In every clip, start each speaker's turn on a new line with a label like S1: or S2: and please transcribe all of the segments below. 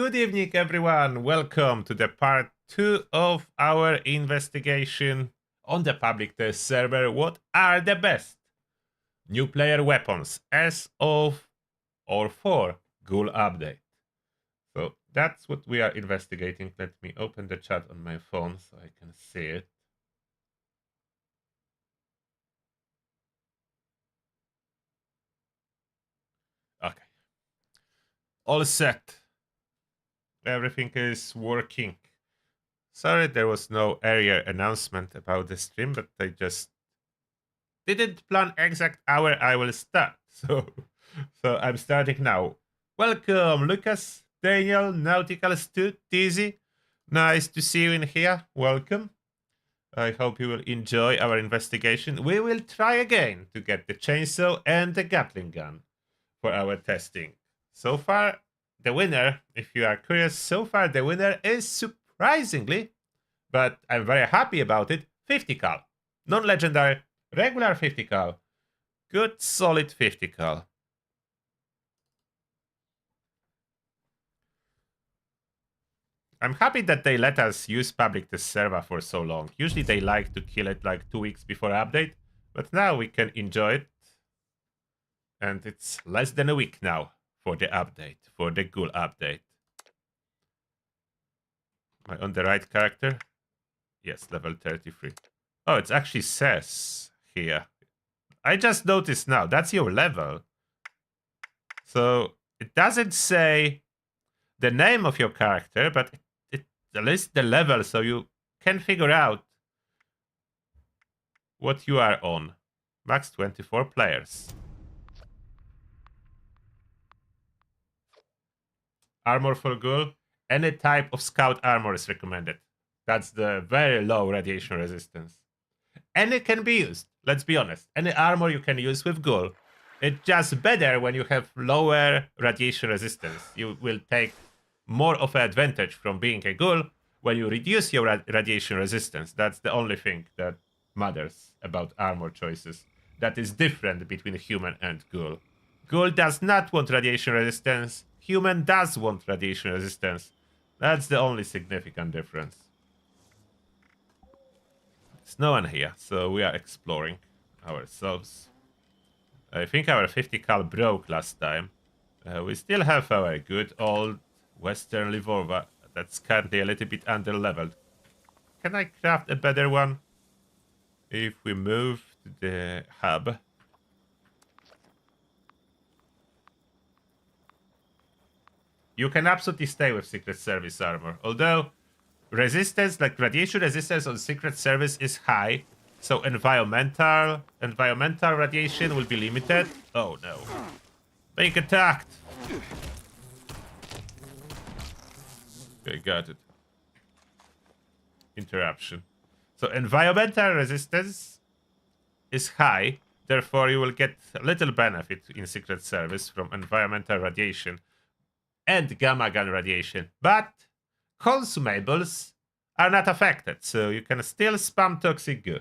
S1: Good evening, everyone. Welcome to the part 2 of our investigation on the public test server. What are the best new player weapons as of or for Ghoul update? So that's what we are investigating. Let me open the chat on my phone so I can see it. Okay. All set. Everything is working. Sorry there was no earlier announcement about the stream, but I just didn't plan exact hour I will start. So I'm starting now. Welcome, Lucas, Daniel, Nautical Stu, Tizzy. Nice to see you in here. Welcome. I hope you will enjoy our investigation. We will try again to get the chainsaw and the Gatling gun for our testing. So far, the winner, if you are curious, so far the winner is surprisingly, but I'm very happy about it, 50 cal. Non-legendary, regular 50 cal. Good, solid 50 cal. I'm happy that they let us use public test server for so long. Usually they like to kill it like 2 weeks before update, but now we can enjoy it. And it's less than a week now for the update, for the Ghoul update. Am I on the right character? Yes, level 33. Oh, it actually says here. I just noticed now, that's your level. So it doesn't say the name of your character, but it lists the level so you can figure out what you are on. Max 24 players. Armor for Ghoul. Any type of scout armor is recommended. That's the very low radiation resistance. Any can be used, let's be honest. Any armor you can use with Ghoul. It's just better when you have lower radiation resistance. You will take more of an advantage from being a Ghoul when you reduce your radiation resistance. That's the only thing that matters about armor choices. That is different between human and Ghoul. Ghoul does not want radiation resistance. Human does want radiation resistance. That's the only significant difference. There's no one here, so we are exploring ourselves. I think our 50 cal broke last time. We still have our good old Western revolver that's currently a little bit under leveled. Can I craft a better one? If we move to the hub. You can absolutely stay with Secret Service armor. Although resistance, like radiation resistance on Secret Service is high. So environmental radiation will be limited. Oh no. Being attacked. Okay, got it. Interruption. So environmental resistance is high. Therefore, you will get a little benefit in Secret Service from environmental radiation and gamma gun radiation. But consumables are not affected. So you can still spam toxic goo.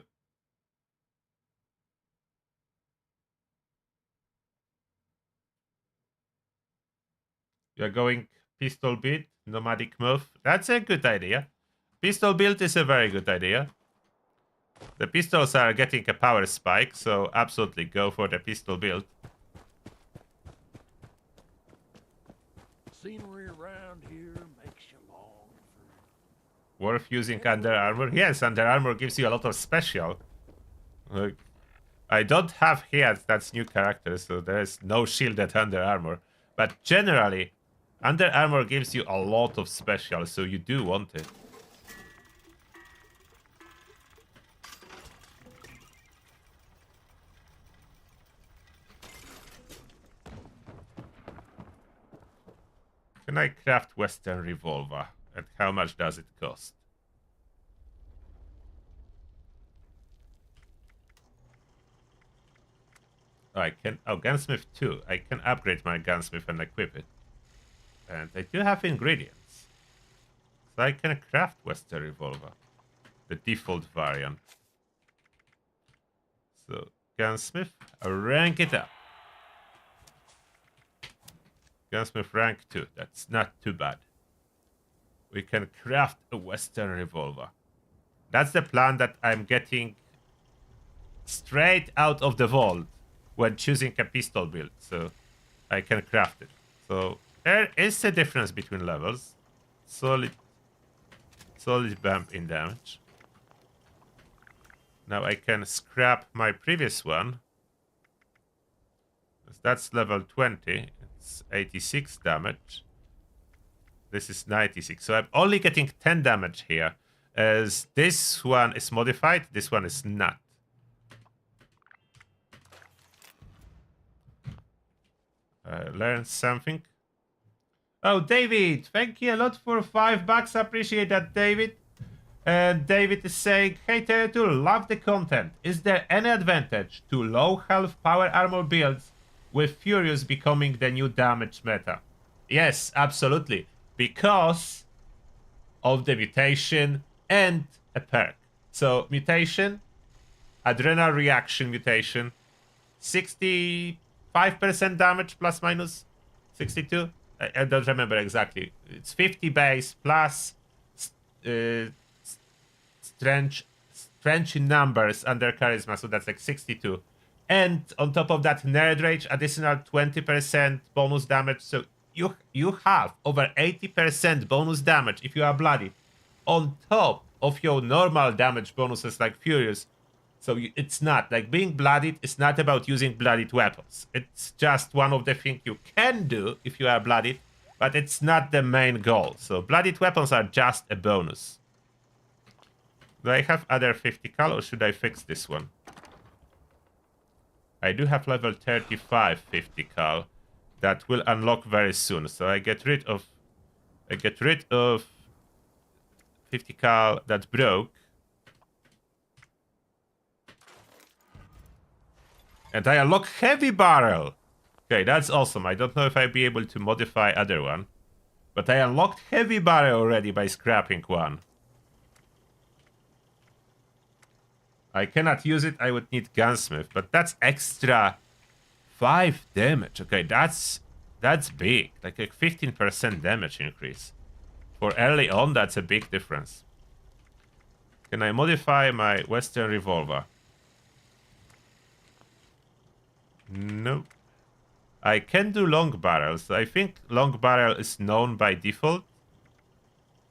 S1: You're going pistol build, nomadic move. That's a good idea. Pistol build is a very good idea. The pistols are getting a power spike, so absolutely go for the pistol build.
S2: Scenery around here makes you long for...
S1: Worth using under armor? Yes, under armor gives you a lot of special. Like, I don't have here, that's new character, so there is no shielded under armor. But generally, under armor gives you a lot of special, so you do want it. Can I craft Western revolver? And how much does it cost? Oh, I can. Oh, gunsmith 2. I can upgrade my gunsmith and equip it. And I do have ingredients. So I can craft Western revolver. The default variant. So, gunsmith, I'll rank it up. Gunsmith rank 2. That's not too bad. we can craft a Western revolver. That's the plan that I'm getting straight out of the vault when choosing a pistol build, so I can craft it. So there is a difference between levels. Solid bump in damage. Now I can scrap my previous one. That's level 20. It's 86 damage. This is 96. So I'm only getting 10 damage here. As this one is modified, this one is not. Learn something. Oh, David, thank you a lot for $5. Appreciate that, David. And David is saying, hey, Turtle, love the content. Is there any advantage to low health power armor builds with Furious becoming the new damage meta? Yes, absolutely. Because of the mutation and a perk. So, mutation, adrenal reaction mutation, 65% damage plus minus 62. I don't remember exactly. It's 50 base plus strength in numbers under charisma, so that's like 62. And on top of that, nerd rage, additional 20% bonus damage. So you have over 80% bonus damage if you are bloody, on top of your normal damage bonuses like Furious. So it's not like being bloodied is not about using bloodied weapons. It's just one of the things you can do if you are bloodied, but it's not the main goal. So bloodied weapons are just a bonus. Do I have other 50 cal or should I fix this one? I do have level 35 50 cal that will unlock very soon. So I get rid of 50 cal that broke. And I unlock heavy barrel. Okay, that's awesome. I don't know if I'll be able to modify other one. But I unlocked heavy barrel already by scrapping one. I cannot use it. I would need gunsmith. But that's extra 5 damage. Okay, that's big. Like a 15% damage increase. For early on, that's a big difference. Can I modify my Western revolver? No. I can do long barrels. I think long barrel is known by default.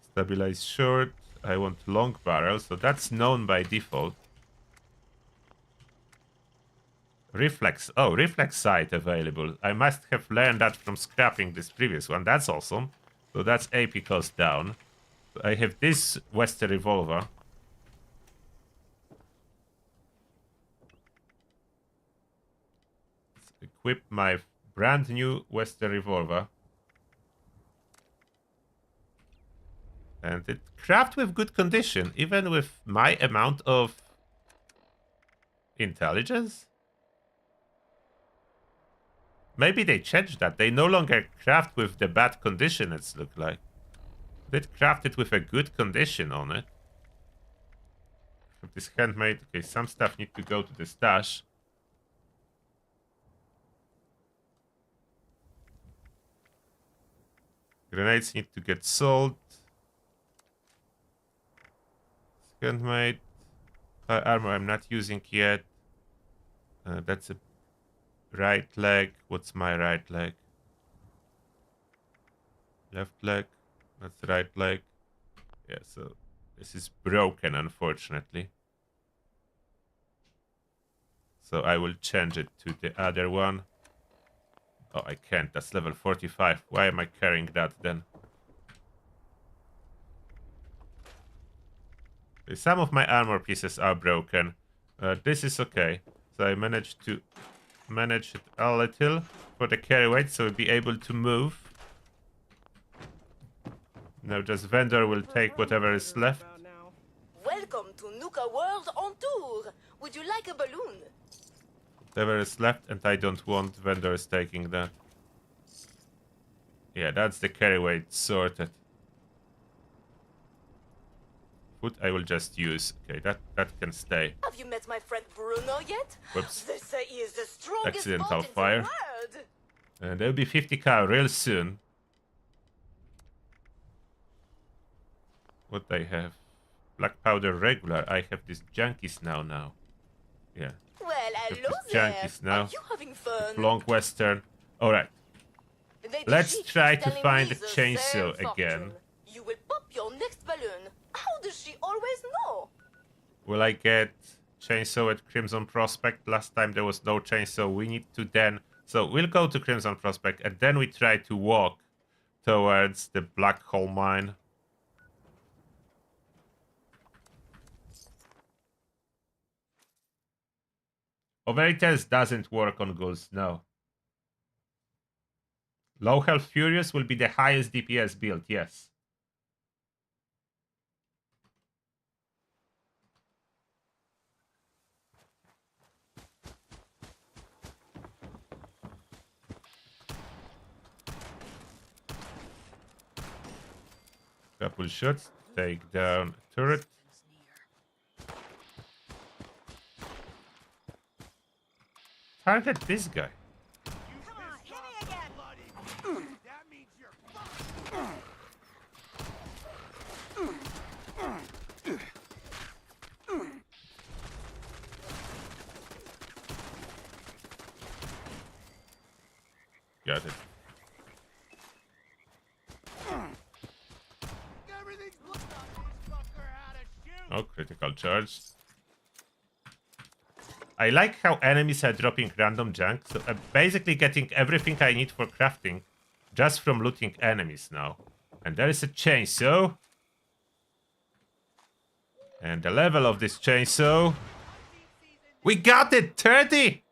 S1: Stabilize short. I want long barrel, so that's known by default. Reflex. Oh, reflex sight available. I must have learned that from scrapping this previous one. That's awesome. So that's AP cost down. So I have this Western revolver. Equip my brand new Western revolver. And it craft with good condition, even with my amount of intelligence. Maybe they changed that. They no longer craft with the bad condition, it's look like. They craft it with a good condition on it. This handmade. Okay, some stuff need to go to the stash. Grenades need to get sold. Handmade. Armor I'm not using yet. That's a right leg. What's my right leg? Left leg. That's right leg. Yeah, so this is broken, unfortunately. So I will change it to the other one. Oh, I can't. That's level 45. Why am I carrying that then? Some of my armor pieces are broken. This is okay. So I managed to manage it a little for the carry weight, so we'll be able to move. Now just vendor will take whatever is left.
S3: Welcome to Nuka World on tour. Would you like a balloon?
S1: Whatever is left, and I don't want vendors taking that. Yeah, that's the carry weight sorted. Food I will just use. Okay, that can stay.
S3: Have you met my friend Bruno yet?
S1: Whoops.
S3: They say he is the strongest
S1: Accidental
S3: bot in
S1: fire.
S3: the world.
S1: And there'll be 50 cal real soon. What I have? Black powder regular. I have these junkies now. Yeah.
S3: Well,
S1: I have
S3: hello
S1: these
S3: there.
S1: junkies
S3: Are
S1: now.
S3: you having fun?
S1: Long western. Alright.
S3: Lady
S1: Let's
S3: She
S1: try
S3: keeps
S1: to
S3: telling
S1: find
S3: me
S1: the
S3: the
S1: chainsaw
S3: same
S1: again.
S3: fortune. You will pop your next balloon. How does she always know?
S1: Will I get chainsaw at Crimson Prospect? Last time there was no chainsaw. We need to then... So we'll go to Crimson Prospect and then we try to walk towards the black hole mine. Veritas doesn't work on ghouls, no. Low health Furious will be the highest DPS build, yes. Couple shots, take down turret. Target this guy.
S2: Come on, hit me again. That means you're fucked.
S1: Got it.
S2: Everything's blown up. This fucker had a shoot.
S1: Oh, critical charge. I like how enemies are dropping random junk, so I'm basically getting everything I need for crafting just from looting enemies now. And there is a chainsaw. And the level of this chainsaw... We got it! 30!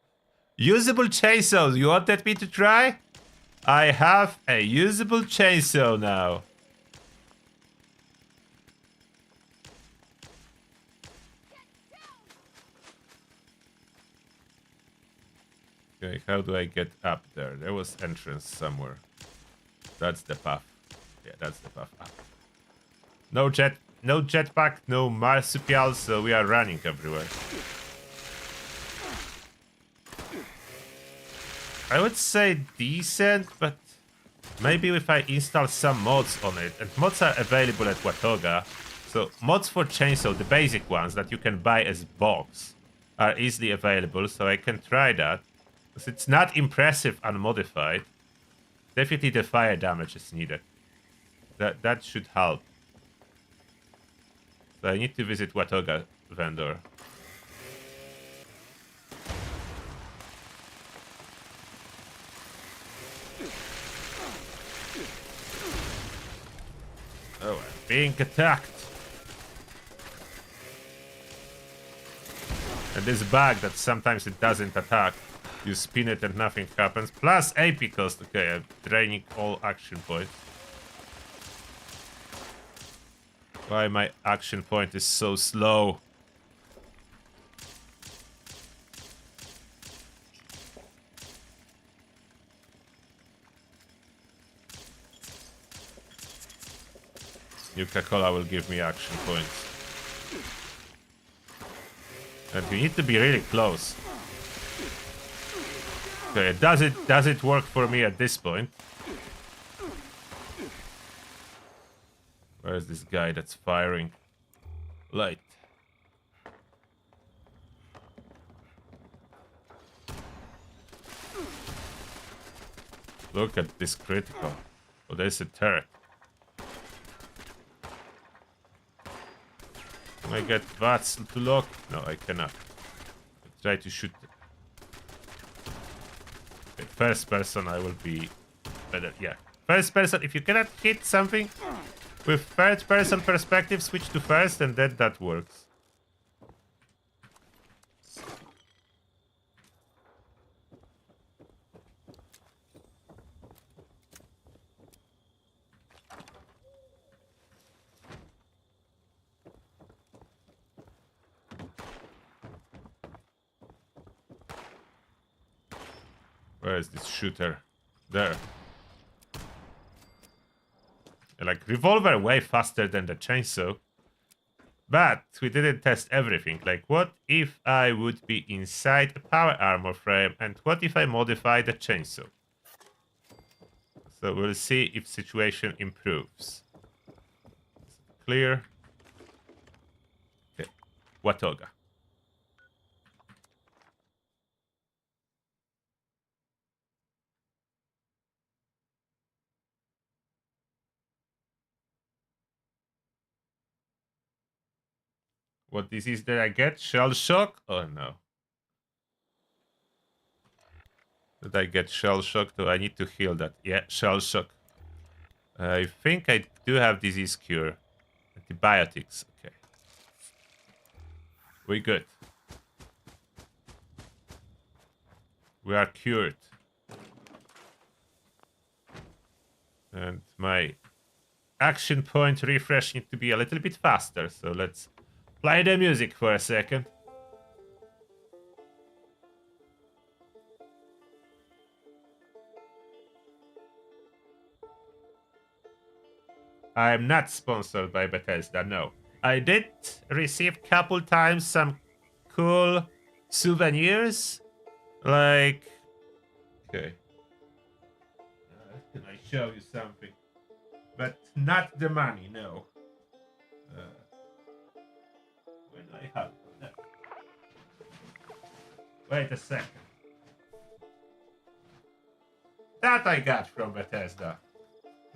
S1: Usable chainsaws. You wanted me to try? I have a usable chainsaw now. Okay, how do I get up there? There was entrance somewhere. That's the path. Yeah, that's the path up. No jetpack, no marsupial, so we are running everywhere. I would say decent, but maybe if I install some mods on it, and mods are available at Watoga. So mods for chainsaw, the basic ones that you can buy as box, are easily available, so I can try that. Because it's not impressive unmodified. Definitely the fire damage is needed. That should help. So I need to visit Watoga vendor. Oh, I'm being attacked. And this bug that sometimes it doesn't attack. You spin it and nothing happens. Plus AP cost. Okay, I'm draining all action points. Why my action point is so slow? Nuka-Cola will give me action points. And you need to be really close. Okay, does it work for me at this point? Where is this guy that's firing? Light. Look at this critical. Oh, there's a turret. Can I get VATS to lock? No, I cannot. I try to shoot them. Okay, first person I will be better. Yeah. First person, if you cannot hit something with third person perspective, switch to first and then that works. Where is this shooter? There. Like, revolver way faster than the chainsaw. But we didn't test everything. Like, what if I would be inside a power armor frame? And what if I modify the chainsaw? So we'll see if situation improves. clear. Okay, Watoga. What disease did I get? Shell shock? Oh no. Did I get shell shock? Do I need to heal that? Yeah, shell shock. I think I do have disease cure. Antibiotics. Okay. We good. We are cured. And my action point refresh needs to be a little bit faster. So let's play the music for a second. I'm not sponsored by Bethesda, no. I did receive couple times some cool souvenirs. Like... Okay. Can I show you something? But not the money, no. When I have... No. Wait a second. That I got from Bethesda.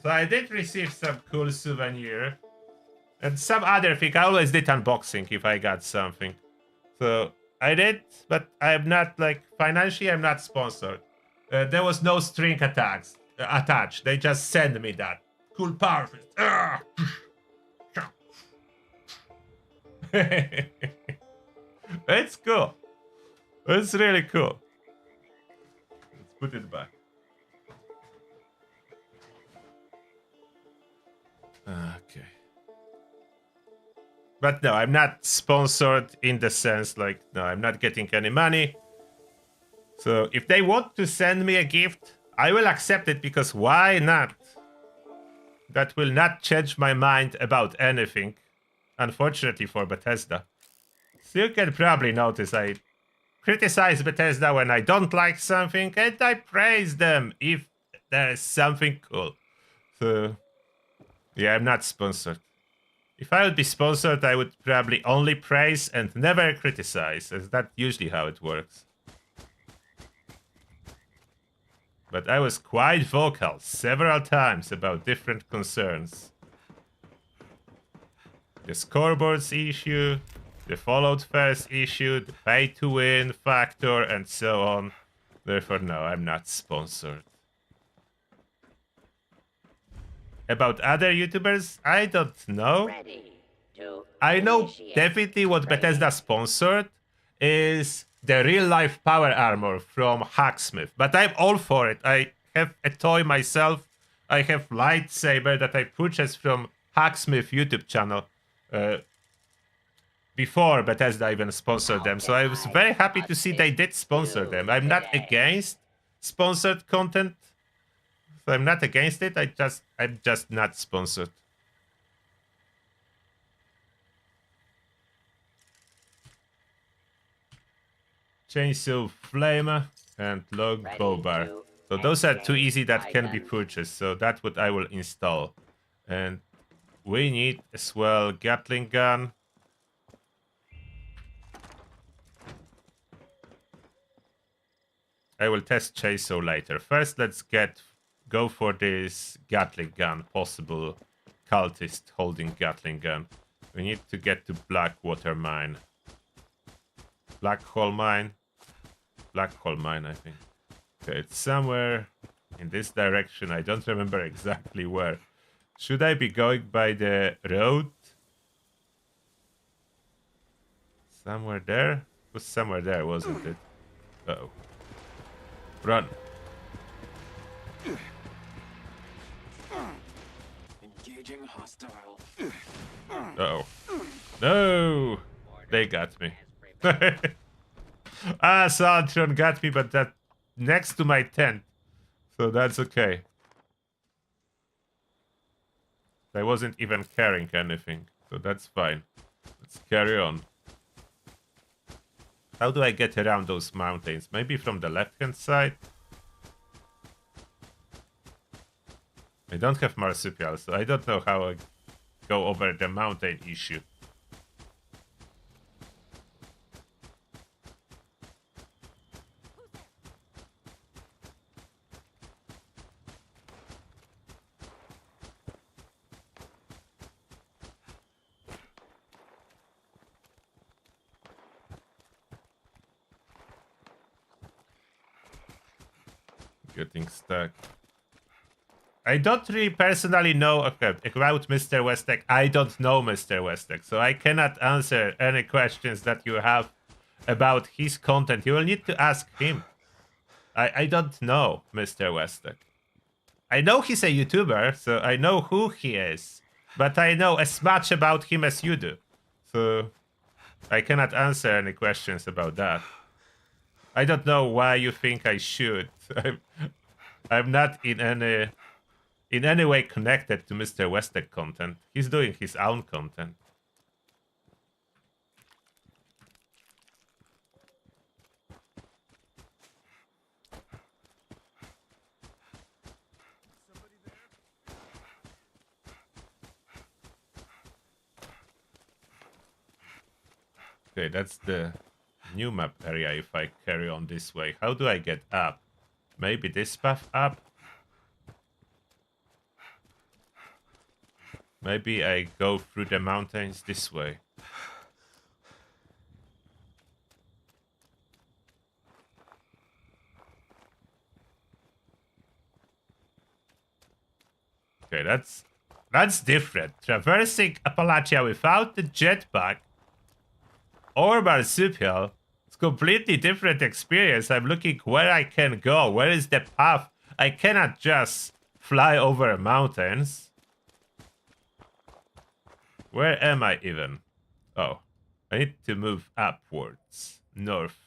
S1: So I did receive some cool souvenir. And some other thing. I always did unboxing if I got something. So I did, but I'm not like... Financially, I'm not sponsored. There was no string attached. They just send me that. Cool power fist. It's cool. It's really cool. Let's put it back. Okay. But no, I'm not sponsored in the sense like, no, I'm not getting any money. So if they want to send me a gift, I will accept it because why not? That will not change my mind about anything. Unfortunately for Bethesda. So you can probably notice I criticize Bethesda when I don't like something and I praise them if there is something cool. So yeah, I'm not sponsored. If I would be sponsored, I would probably only praise and never criticize, as that's usually how it works. But I was quite vocal several times about different concerns. The scoreboards issue, the followed first issue, the pay to win factor, and so on. Therefore, no, I'm not sponsored. About other YouTubers, I don't know. I know definitely what Bethesda sponsored is the real-life power armor from Hacksmith. But I'm all for it. I have a toy myself. I have lightsaber that I purchased from Hacksmith YouTube channel before Bethesda even sponsored them. So I was very happy to see they did sponsor them. I'm not against sponsored content. So I'm not against it. I'm just not sponsored. Chainsaw Flame and Log Bowbar. So those are too easy that can be purchased. So that's what I will install. And we need as well Gatling gun. I will test Chainsaw later. First, let's go for this Gatling gun. Possible cultist holding Gatling gun. We need to get to Blackwater Mine. Black Hole Mine, I think. Okay, it's somewhere in this direction. I don't remember exactly where. Should I be going by the road? Somewhere there? It was somewhere there, wasn't it? Uh-oh. Run.
S2: Engaging hostile.
S1: Uh-oh. No! They got me. Saltron got me, but that next to my tent. So that's okay. I wasn't even carrying anything. So that's fine. Let's carry on. How do I get around those mountains? Maybe from the left-hand side? I don't have marsupial, so I don't know go over the mountain issue. Getting stuck. I don't really personally know about Mr. Westek. I don't know Mr. Westek, so I cannot answer any questions that you have about his content. You will need to ask him. I don't know Mr. Westek. I know he's a YouTuber, so I know who he is, but I know as much about him as you do. So I cannot answer any questions about that. I don't know why you think I should. I'm not in any way connected to Mr. Westek content. He's doing his own content. Okay, that's the new map area if I carry on this way. How do I get up? Maybe this path up? Maybe I go through the mountains this way. Okay, that's different. Traversing Appalachia without the jetpack or marsupial. It's completely different experience. I'm looking where I can go. Where is the path? I cannot just fly over mountains. Where am I even? Oh, I need to move upwards, north.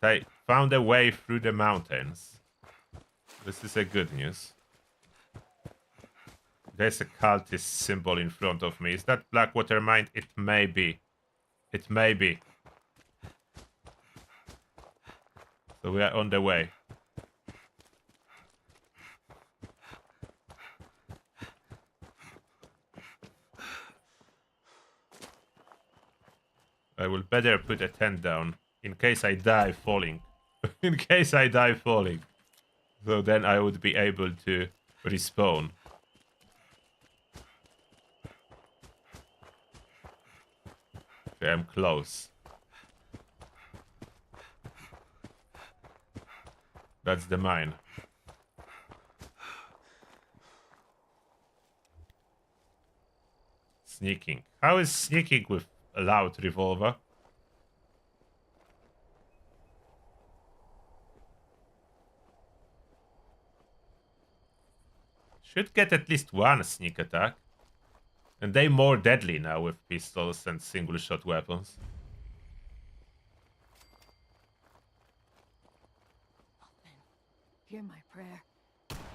S1: I found a way through the mountains. This is a good news. There's a cultist symbol in front of me. Is that Blackwater Mine? It may be. It may be. So we are on the way. I will better put a tent down in case I die falling. In case I die falling. So then I would be able to respawn. Okay, I'm close. That's the mine. Sneaking. How is sneaking with a loud revolver? Should get at least one sneak attack. And they more deadly now with pistols and single shot weapons.
S4: Hear my prayer.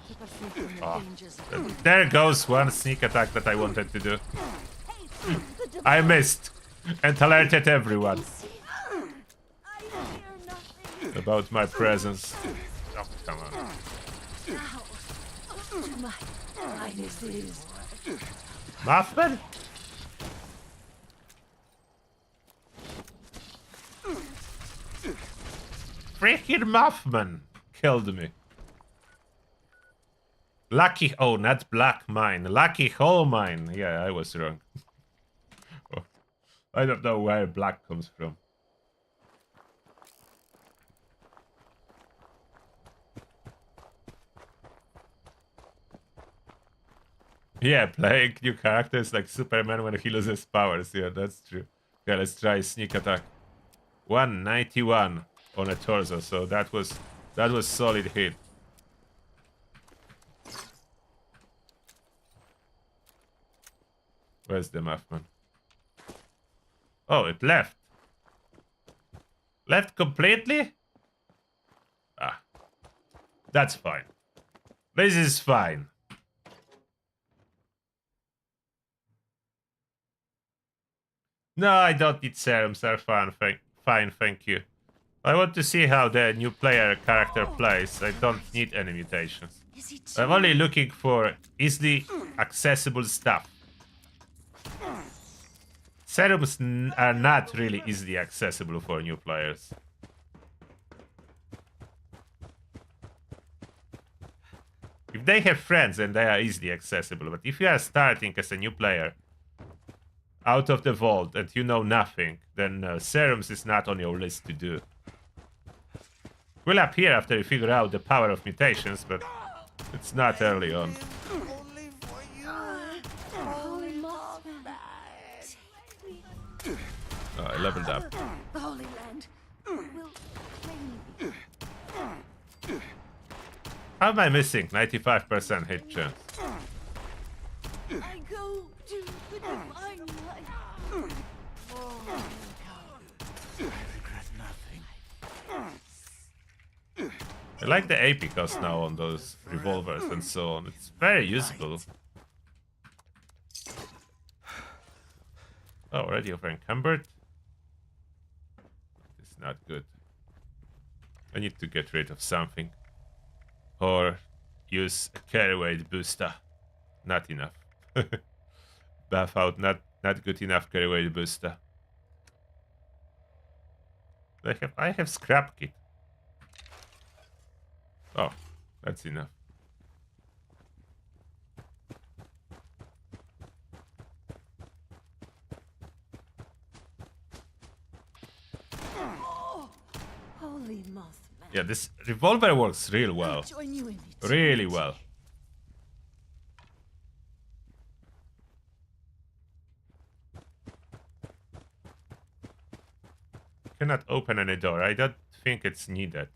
S4: Keep us safe from the dangers of
S1: There goes one sneak attack that I wanted to do. I missed and alerted everyone
S4: I hear nothing.
S1: about my presence. Oh, come on.
S4: Now, to my highnesses.
S1: Muffin? Freaking Muffman killed me. Lucky, oh, not Black Mine. Lucky Hole Mine. Yeah, I was wrong. Oh, I don't know where black comes from. Yeah, playing new characters like Superman when he loses powers. Yeah, that's true. Yeah, let's try sneak attack. 191 on a torso, so that was solid hit. Where's the Muffman? Oh, it left. Left completely? Ah. That's fine. This is fine. No, I don't need serums. They're fine. Fine, thank you. I want to see how the new player character plays. I don't need any mutations.
S4: Is he
S1: I'm only looking for easily accessible stuff. Serums are not really easily accessible for new players. If they have friends, then they are easily accessible. But if you are starting as a new player, out of the vault, and you know nothing, then serums is not on your list to do. Will appear after you figure out the power of mutations, but it's not early on.
S2: Only for you.
S4: Holy Mothman.
S1: Oh, I leveled up.
S4: The Holy Land will claim me.
S1: How am I missing 95% hit chance?
S4: I go to the divine light.
S1: I like the AP cost now on those revolvers and so on. It's very useful. Oh, already over encumbered? It's not good. I need to get rid of something. Or use a carry weight booster. Not enough. Buff out, not good enough carry weight booster. I have scrap kit. Oh, that's enough.
S4: Holy Mothman.
S1: Yeah, this revolver works real well.
S4: Join you in
S1: Really well. Cannot open any door. I don't think it's needed.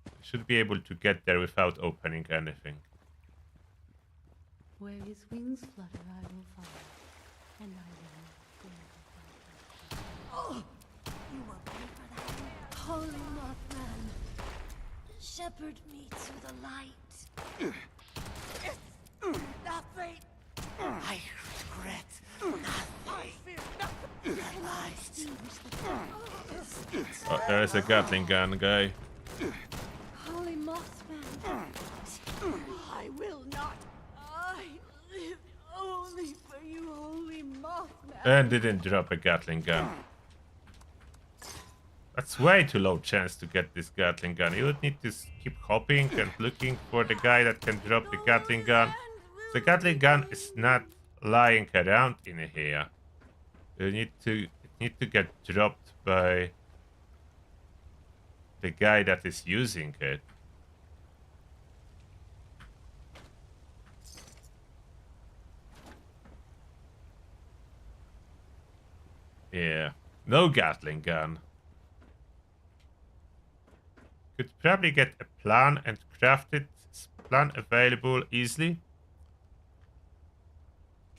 S1: I should be able to get there without opening anything.
S5: Where his wings flutter, I will follow, and I will
S4: You will pay for that. Holy Mothman. Shepherd me to the light.
S2: Nothing. I regret nothing.
S4: The light. Extinguish the darkness.
S1: Oh, there is a Gatling gun guy.
S4: Holy Mothman.
S2: I will not.
S4: I live only for you, Holy Mothman.
S1: And didn't drop a Gatling gun. That's way too low chance to get this Gatling gun. You would need to keep hopping and looking for the guy that can drop the Gatling gun. The Gatling gun is not lying around in here. You need to get dropped by the guy that is using it. Yeah, no Gatling gun. Could probably get a plan and craft it. Is plan available easily?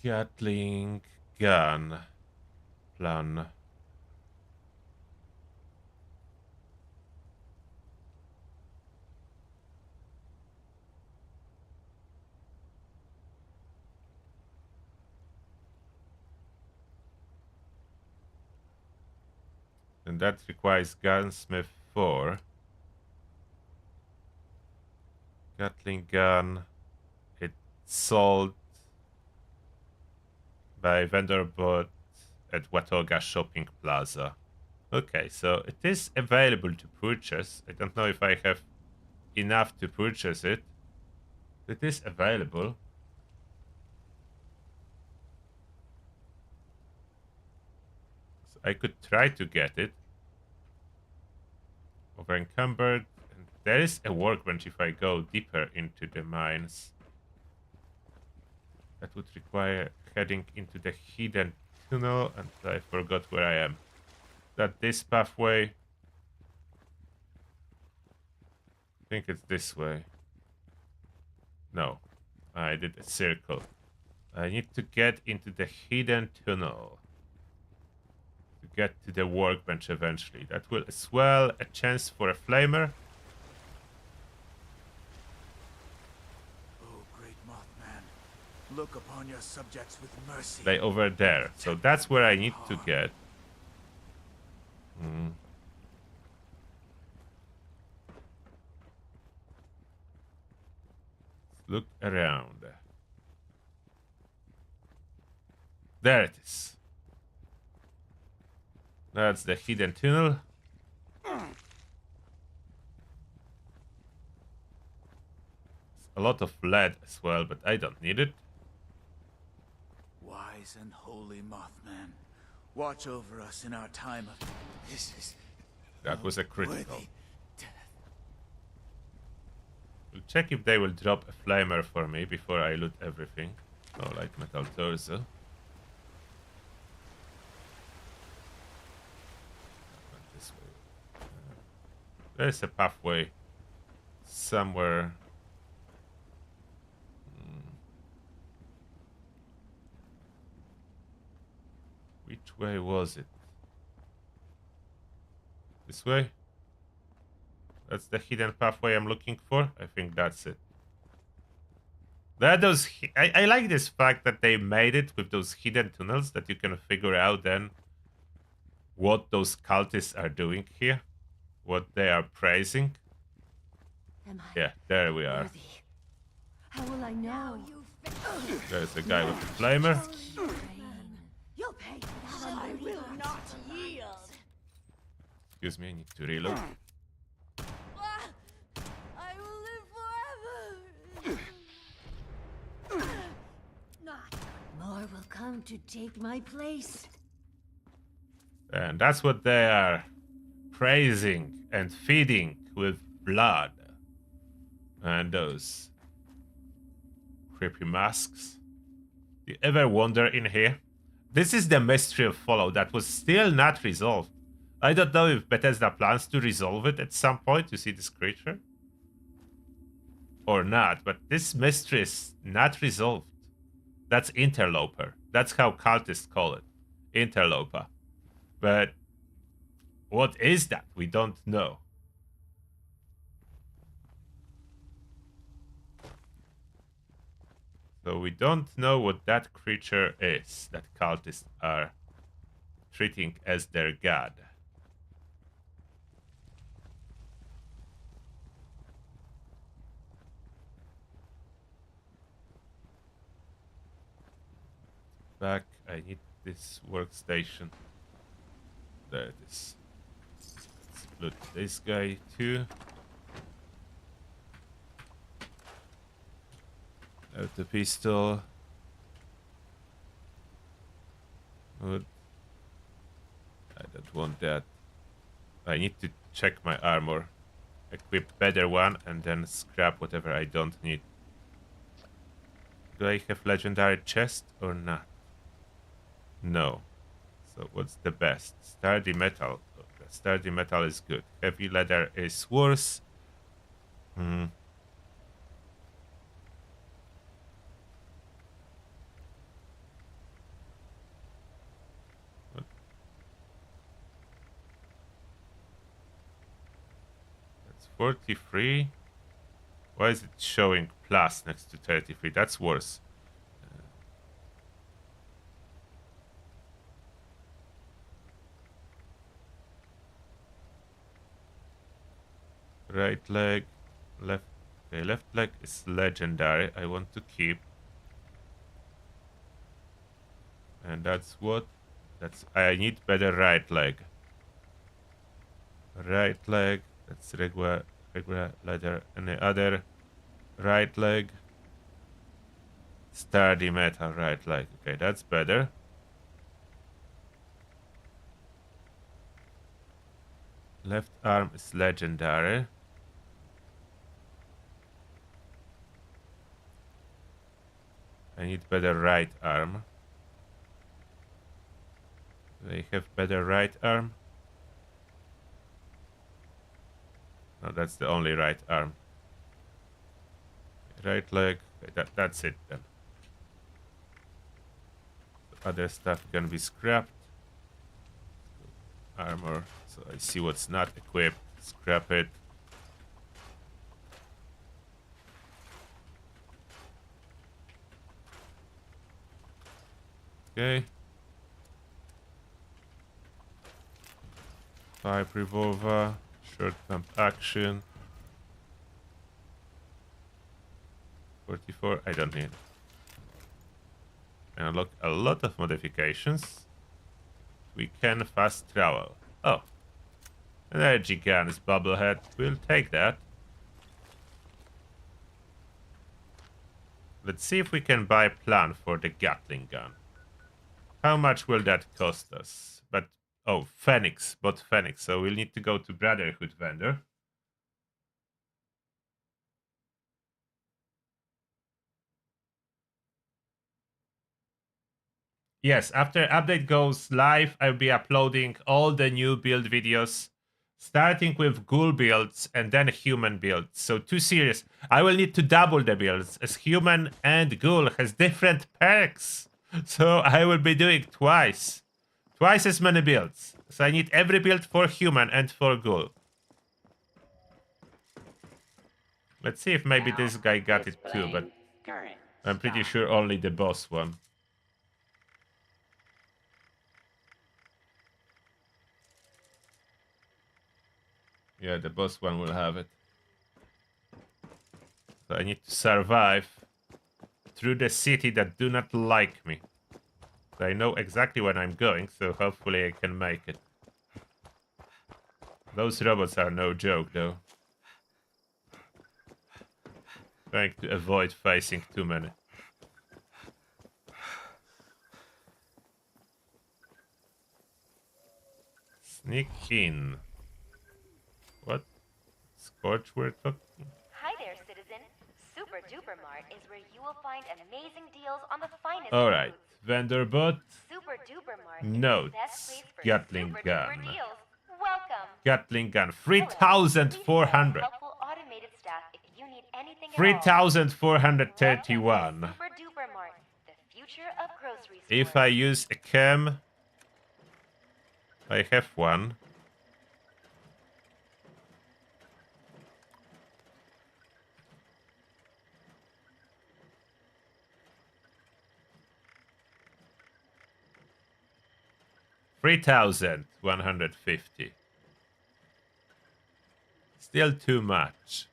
S1: Gatling gun. Plan. And that requires gunsmith 4. Gatling gun. It's sold by vendor bought at Watoga shopping plaza. Okay, so it is available to purchase. I don't know if I have enough to purchase it. It is available. So I could try to get it. Over encumbered. And there is a workbench if I go deeper into the mines. That would require heading into the hidden tunnel, and I forgot where I am. That this pathway? I think it's this way. No, I did a circle. I need to get into the hidden tunnel to get to the workbench eventually. That will as well a chance for a flamer.
S2: Oh, great Mothman, look upon your subjects with mercy.
S1: They over there. So that's where I need to get. Look around. There it is. That's the hidden tunnel. A lot of lead as well, but I don't need it.
S6: Wise and holy Mothman, watch over us in our time of... This is...
S1: That was a critical.
S6: worthy death.
S1: We'll check if they will drop a flamer for me before I loot everything. Oh, light metal torso. This way. There's a pathway somewhere. Which way was it? This way? That's the hidden pathway I'm looking for. I think that's it. I like this fact that they made it with those hidden tunnels that you can figure out then what those cultists are doing here, what they are praising.
S4: Am I
S1: Yeah, there we are.
S4: worthy? How will I know?
S1: There's a guy with a flamer.
S4: You'll pay for that.
S3: I will not yield.
S1: Excuse me, I need to reload.
S4: I will live forever. Not more will come to take my place.
S1: And that's what they are praising and feeding with blood. And those creepy masks. Do you ever wonder in here? This is the mystery of Fallout that was still not resolved. I don't know if Bethesda plans to resolve it at some point to see this creature. Or not, but this mystery is not resolved. That's interloper. That's how cultists call it. Interloper. But what is that? We don't know. So we don't know what that creature is that cultists are treating as their god. Back, I need this workstation. There it is. Let's loot this guy too. Out the pistol. Good. I don't want that. I need to check my armor. Equip better one and then scrap whatever I don't need. Do I have legendary chest or not? No. So what's the best? Sturdy metal. Okay, sturdy metal is good. Heavy leather is worse. That's 43. Why is it showing plus next to 33? That's worse. Right leg, left. Okay, left leg is legendary. I want to keep. And that's what? That's I need better right leg. Right leg. That's regular leather. And the other right leg. Sturdy metal right leg. Okay, that's better. Left arm is legendary. I need better right arm. Do I have better right arm? No, that's the only right arm. Right leg. Okay, that's it then. The other stuff can be scrapped. Armor. So I see what's not equipped. Scrap it. Okay. 5 revolver, short pump action. 40 before? I don't need it. And unlock a lot of modifications. We can fast travel. Oh. Energy guns, bubblehead. We'll take that. Let's see if we can buy a plan for the Gatling gun. How much will that cost us? But, oh, Phoenix. Bought Phoenix. So we'll need to go to Brotherhood vendor. Yes, after update goes live, I'll be uploading all the new build videos, starting with ghoul builds and then human builds. So 2 series. I will need to double the builds, as human and ghoul has different perks. So I will be doing twice as many builds. So I need every build for human and for ghoul. Let's see if maybe this guy got it too, but I'm pretty sure only the boss one. Yeah, the boss one will have it. So I need to survive through the city that do not like me. So I know exactly where I'm going, so hopefully I can make it. Those robots are no joke, though. Trying to avoid facing too many. Sneak in. What? Scorch we're talking?
S7: Hi there, citizen. Super Duper Mart is where you will find amazing deals on the finest
S1: Alright.
S7: foods.
S1: Vendor bot.
S7: Super Duper Mart
S1: Notes.
S7: is the best place for
S1: Gatling
S7: super
S1: gun.
S7: duper deals. Welcome.
S1: Gatling gun.
S7: Hello.
S1: 3,400.
S7: Helpful automated staff if you need anything at all.
S1: 3,431.
S7: Welcome to Super Duper Mart, the future of grocery stores.
S1: If I use a cam, I have one. $3,150. Still too much.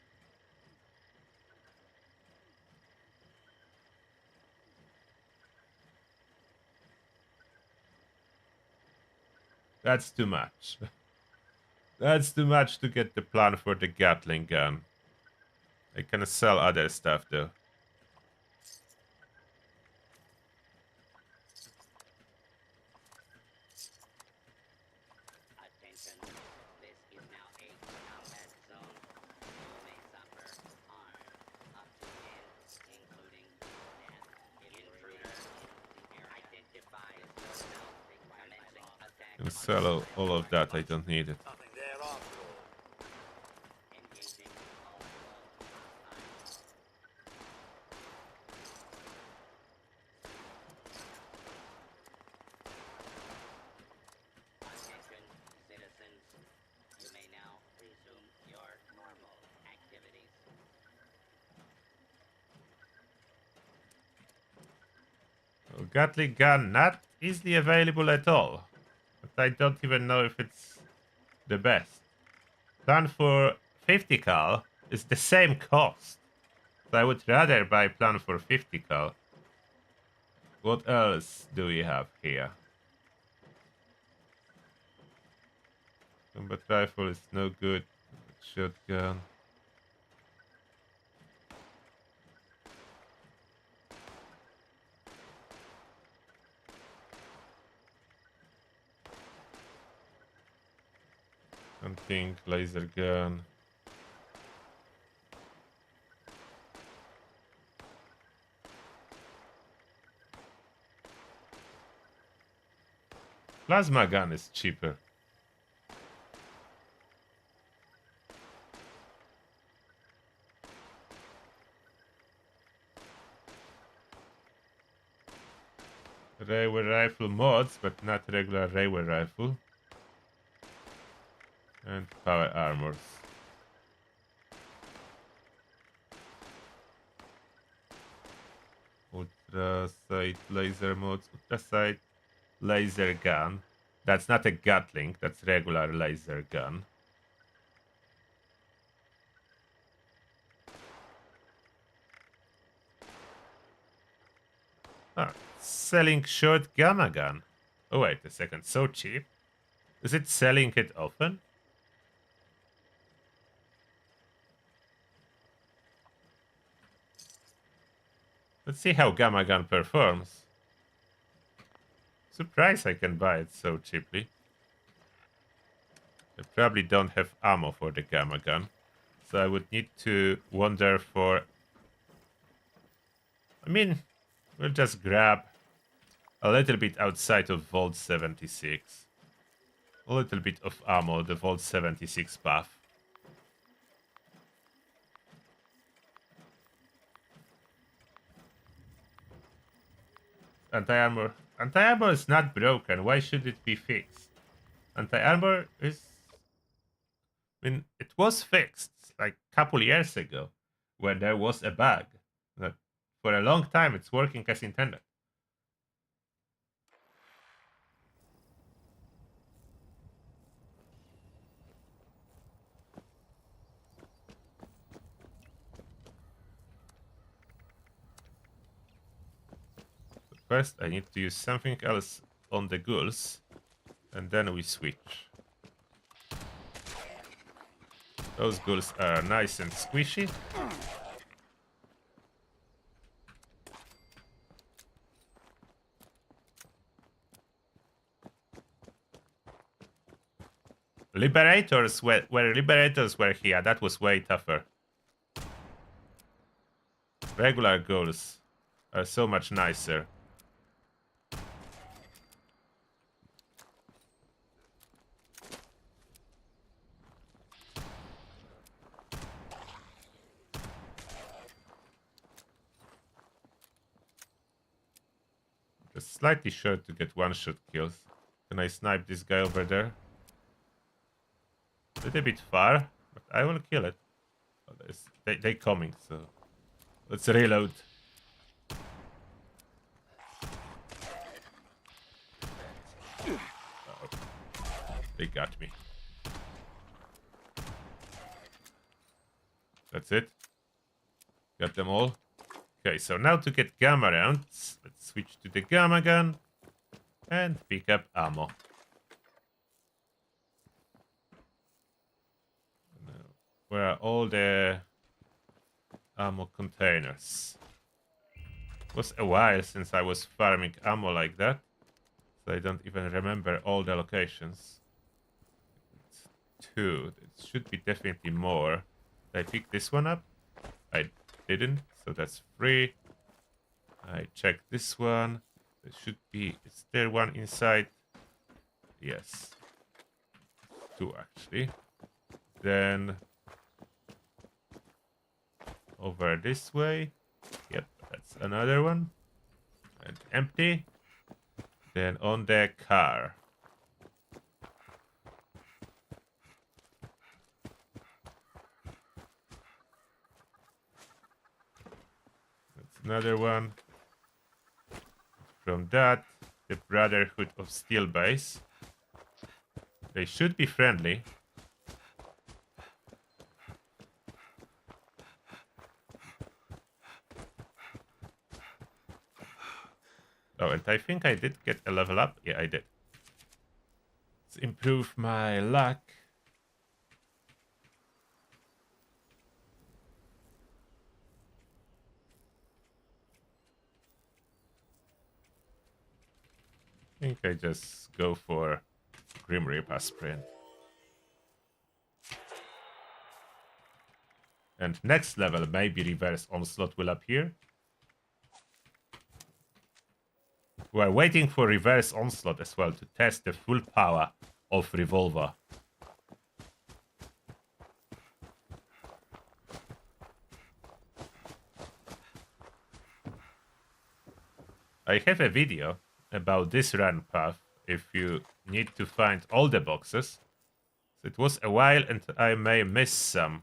S1: That's too much. That's too much to get the plan for the Gatling gun. I can sell other stuff though.
S8: Attention, this is now a combat zone. You may suffer harm up to 10, including death. Intruder, identify yourself. Commencing attack.
S1: Can sell all of that. I don't need it.
S2: Nothing there after all.
S8: Engaging Attention, citizens. You may now resume your normal activities.
S1: Oh, Gatling gun not easily available at all. But I don't even know if it's the best. Plan for 50 cal is the same cost. So I would rather buy plan for 50 cal. What else do we have here? Combat rifle is no good. Shotgun. Hunting, laser gun. Plasma gun is cheaper. Railway rifle mods, but not regular railway rifle. And power armors. Ultra sight laser mods. Ultra sight laser gun. That's not a Gatling, that's regular laser gun. Ah, selling short gamma gun. Oh, wait a second. So cheap. Is it selling it often? Let's see how gamma gun performs. Surprised I can buy it so cheaply. I probably don't have ammo for the gamma gun. So I would need to wander for... I mean, we'll just grab a little bit outside of Vault 76. A little bit of ammo, the Vault 76 path. Anti-armor. Anti-armor is not broken. Why should it be fixed? Anti-armor is... I mean, it was fixed like a couple years ago when there was a bug. That for a long time it's working as intended. But first I need to use something else on the ghouls, and then we switch. Those ghouls are nice and squishy. Liberators where liberators were here, that was way tougher. Regular ghouls are so much nicer. Just slightly short to get one-shot kills. Can I snipe this guy over there? A little bit far, but I will kill it. Oh, they coming, so let's reload. Uh-oh. They got me. That's it. Got them all. Okay, so now to get gamma rounds, let's switch to the gamma gun and pick up ammo. Now, where are all the ammo containers? It was a while since I was farming ammo like that, so I don't even remember all the locations. It's 2. It should be definitely more. Did I pick this one up? I didn't, so that's 3. I checked this one. There should be... Is there one inside? Yes. 2 actually. Then... over this way. Yep, that's another one. And empty. Then on the car. That's another one. From that, the Brotherhood of Steel base. They should be friendly. Oh, and I think I did get a level up. Yeah, I did. Let's improve my luck. I think I just go for Grim Reaper sprint. And next level, maybe reverse onslaught will appear. We're waiting for reverse onslaught as well to test the full power of revolver. I have a video about this run path if you need to find all the boxes. So it was a while and I may miss some.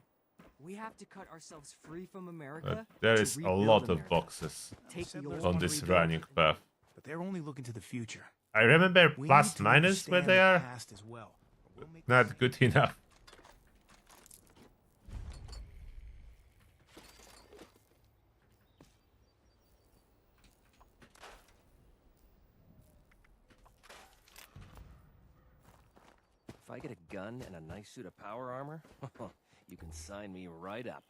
S9: We have to cut ourselves free from
S1: But
S9: America.
S1: there
S9: to
S1: is a
S9: rebuild
S1: lot of
S9: America.
S1: boxes
S9: Take the old
S1: on
S9: one,
S1: this
S9: rebuild
S1: running
S9: it.
S1: path.
S6: But they're only looking to the future.
S1: I remember
S6: We
S1: plus
S6: need to
S1: minus where
S6: understand
S1: they
S6: the
S1: are.
S6: past as well. We'll make
S1: Not good enough.
S10: I get a gun and a nice suit of power armor, you can sign me right up.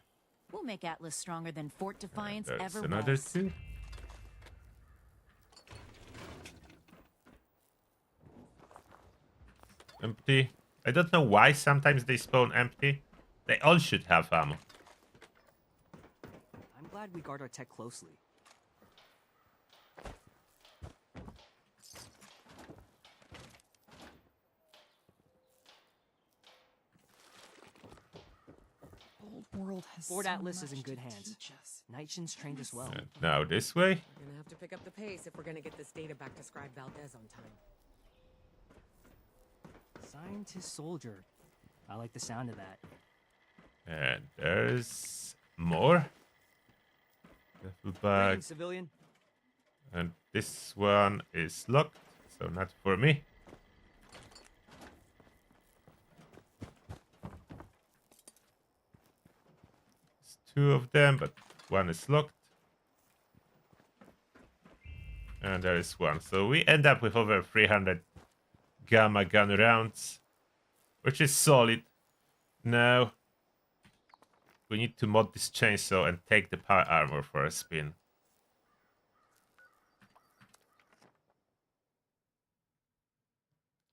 S11: We'll make Atlas stronger than Fort Defiance
S1: There's
S11: ever
S1: another
S11: was.
S1: 2. Empty. I don't know why sometimes they spawn empty. They all should have ammo.
S9: I'm glad we guard our tech closely.
S12: Old world has
S9: Fort
S12: so
S9: Atlas is
S12: much
S9: in good
S12: to
S9: hands.
S12: teach us.
S9: Nightshin's trained us well.
S1: And now this way.
S13: We're gonna have to pick up the pace if we're gonna get this data back to Scribe Valdez on time.
S9: Scientist soldier. I like the sound of that.
S1: And there's more. Duffel bag.
S9: Greetings, civilian.
S1: And this one is locked, so not for me. There's 2 of them, but one is locked. And there is 1. So we end up with over 300 gamma gun rounds, which is solid. Now we need to mod this chainsaw and take the power armor for a spin.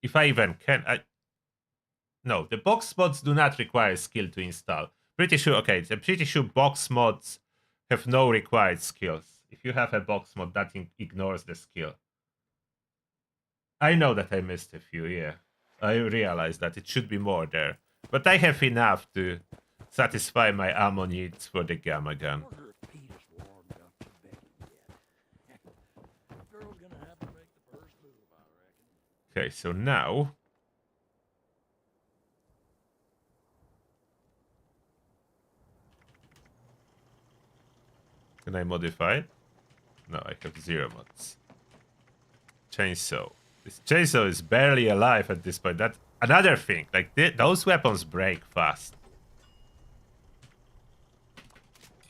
S1: If I even can. No, the box mods do not require skill to install. Pretty sure, okay, I'm pretty sure box mods have no required skills. If you have a box mod, that ignores the skill. I know that I missed a few, yeah. I realize that it should be more there. But I have enough to satisfy my ammo needs for the gamma gun. Okay, so now can I modify it? No, I have 0 mods. Chainsaw. This chainsaw is barely alive at this point. That's another thing. Like those weapons break fast.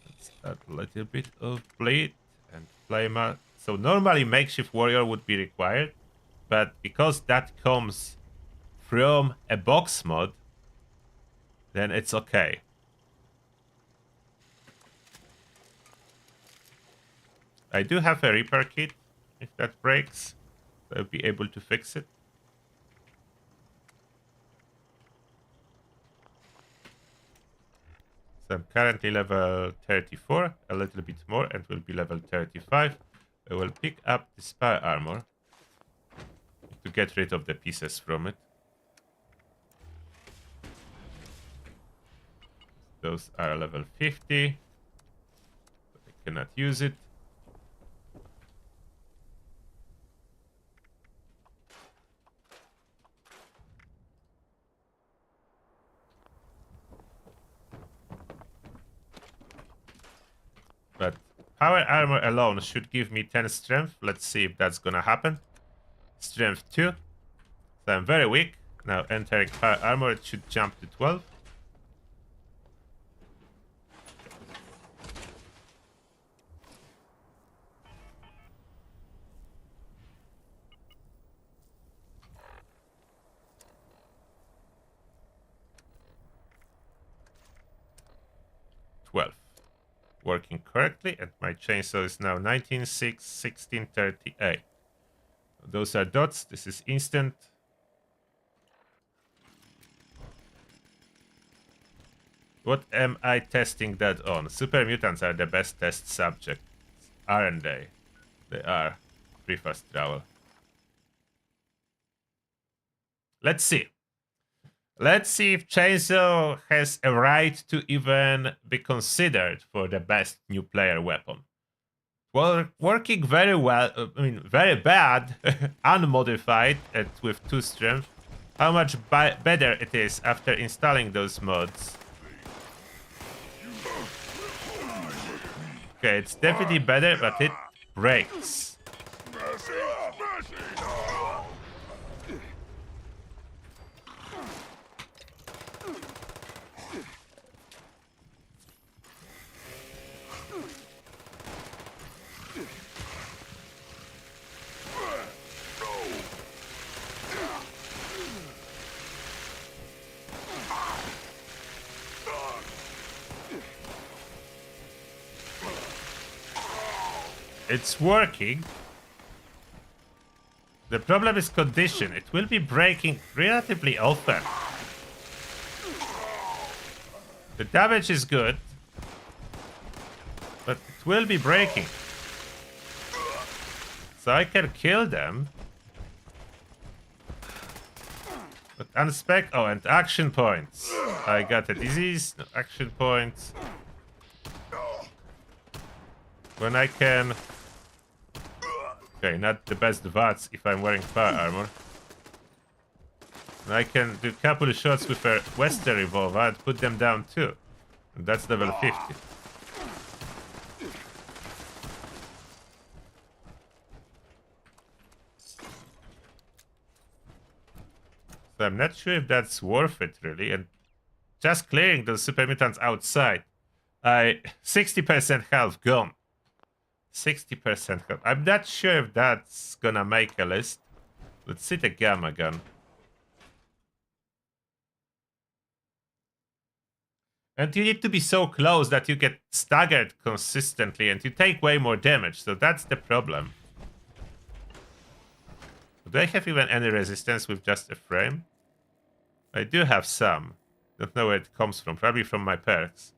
S1: Let's add a little bit of bleed and flame out. So normally makeshift warrior would be required, but because that comes from a box mod, then it's okay. I do have a repair kit. If that breaks, I'll be able to fix it. So I'm currently level 34, a little bit more, and will be level 35. I will pick up the spy armor to get rid of the pieces from it. Those are level 50. So I cannot use it. But power armor alone should give me 10 strength. Let's see if that's gonna happen. Strength 2. So I'm very weak. Now entering power armor, it should jump to 12. Working correctly, and my chainsaw is now 19.6, 16.38. Those are dots. This is instant. What am I testing that on? Super mutants are the best test subjects, aren't they? They are. Free fast travel. Let's see. Let's see if Chainsaw has a right to even be considered for the best new player weapon. Well, working very well, very bad, unmodified, and with 2 strength. How much better it is after installing those mods. Okay, it's definitely better, but it breaks. It's working. The problem is condition. It will be breaking relatively often. The damage is good, but it will be breaking. So I can kill them. But unspec. Oh, and action points. I got a disease. No action points. When I can. Okay, not the best VATS if I'm wearing fire armor. And I can do a couple of shots with a Western revolver and put them down too. And that's level 50. So I'm not sure if that's worth it really. And just clearing those super mutants outside. 60% health gone. 60% health. I'm not sure if that's gonna make a list. Let's see the gamma gun. And you need to be so close that you get staggered consistently and you take way more damage. So that's the problem. Do I have even any resistance with just a frame? I do have some. Don't know where it comes from. Probably from my perks.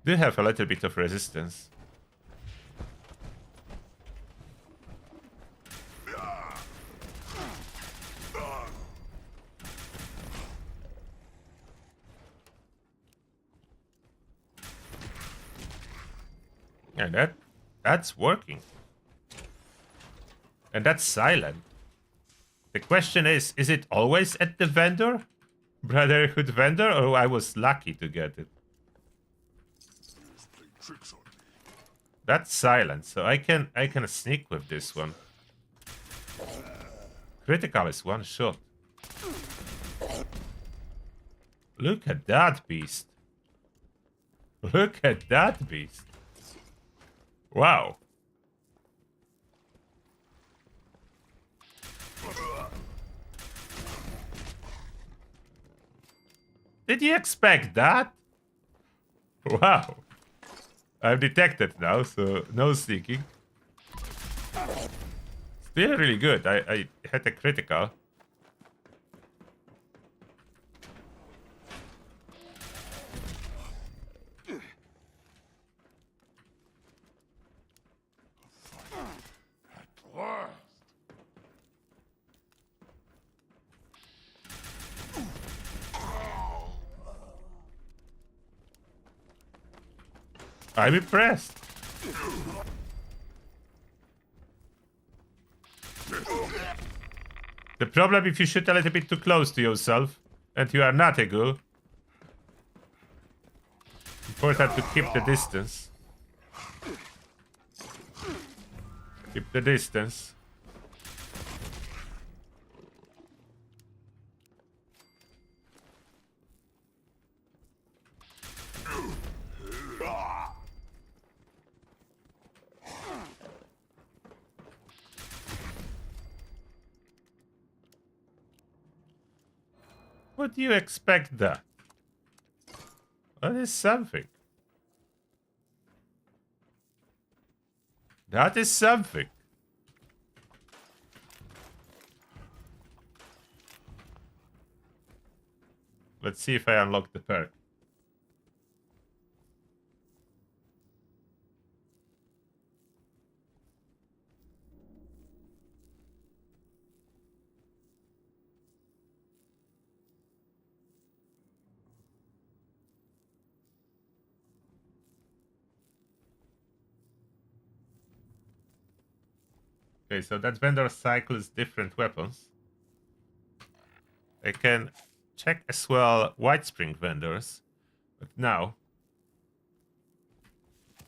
S1: Do have a little bit of resistance. Yeah, that's working. And that's silent. The question is it always at the vendor? Brotherhood vendor, or I was lucky to get it? That's silent, so I can sneak with this one. Critical is one shot. Look at that beast. Look at that beast. Wow. Did you expect that? Wow. I'm detected now, so no sneaking. Still really good. I had a critical. I'm impressed. The problem if you shoot a little bit too close to yourself and you are not a ghoul. Important to keep the distance. Keep the distance. What do you expect that? That is something. That is something. Let's see if I unlock the perk. Okay, so that vendor cycles different weapons. I can check as well White Spring vendors. But now,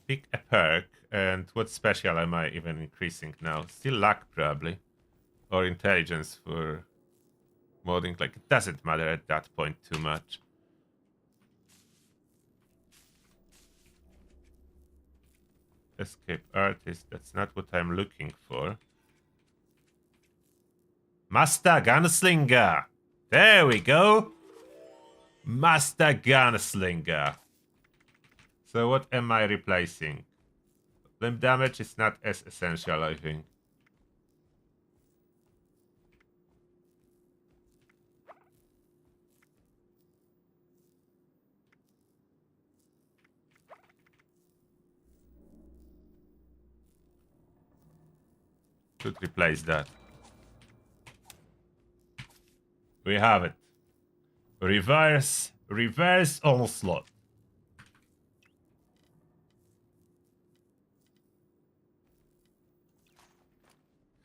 S1: pick a perk. And what special am I even increasing now? Still luck probably. Or intelligence for modding. Like, it doesn't matter at that point too much. Escape artist, that's not what I'm looking for. Master Gunslinger. There we go. Master Gunslinger. So what am I replacing? Limb damage is not as essential, I think. Should replace that. We have it. Reverse onslaught.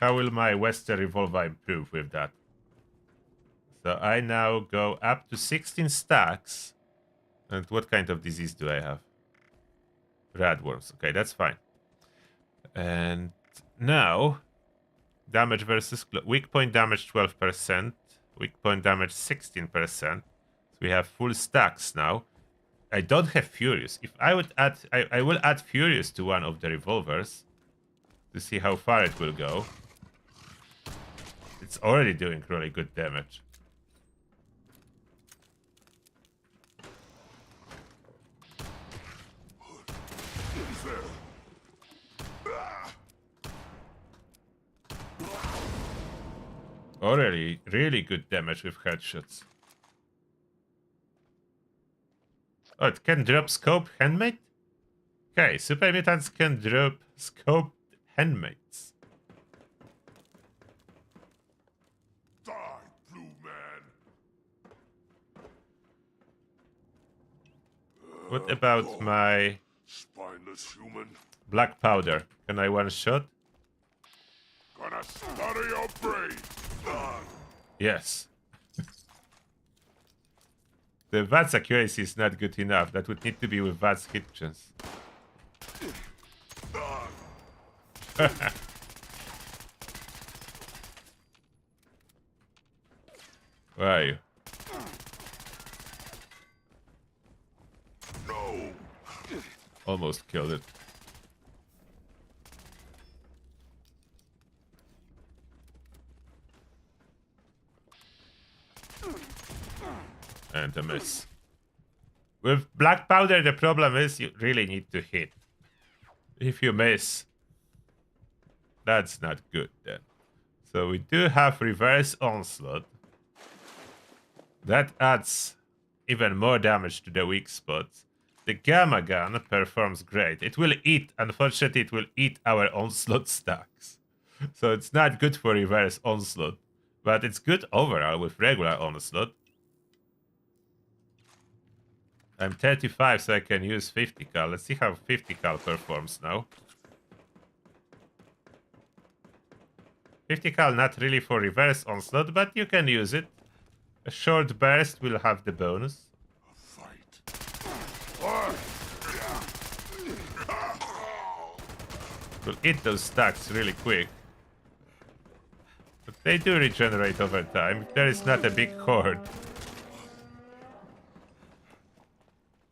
S1: How will my Western revolver improve with that? So I now go up to 16 stacks. And what kind of disease do I have? Radworms. Okay, that's fine. And now, damage versus weak point damage 12%, weak point damage 16%. So we have full stacks now. I don't have Furious. If I would add, I will add Furious to one of the revolvers to see how far it will go. It's already doing really good damage. Already really good damage with headshots. Oh, it can drop scope handmade? Okay, super mutants can drop scoped handmaids.
S14: Die, blue man.
S1: What about my
S14: spineless human?
S1: Black powder? Can I one shot?
S14: Gonna stutter your brain.
S1: Yes. The VATS accuracy is not good enough. That would need to be with VATS hit chance. Where are you?
S14: No.
S1: Almost killed it. And a miss. With black powder, the problem is you really need to hit. If you miss, that's not good then. So we do have reverse onslaught. That adds even more damage to the weak spots. The gamma gun performs great. It will eat, unfortunately, it will eat our onslaught stacks. So it's not good for reverse onslaught. But it's good overall with regular onslaught. I'm 35, so I can use 50 cal. Let's see how 50 cal performs now. 50 cal not really for reverse onslaught, but you can use it. A short burst will have the bonus. We'll eat those stacks really quick. But they do regenerate over time. If there is not a big horde.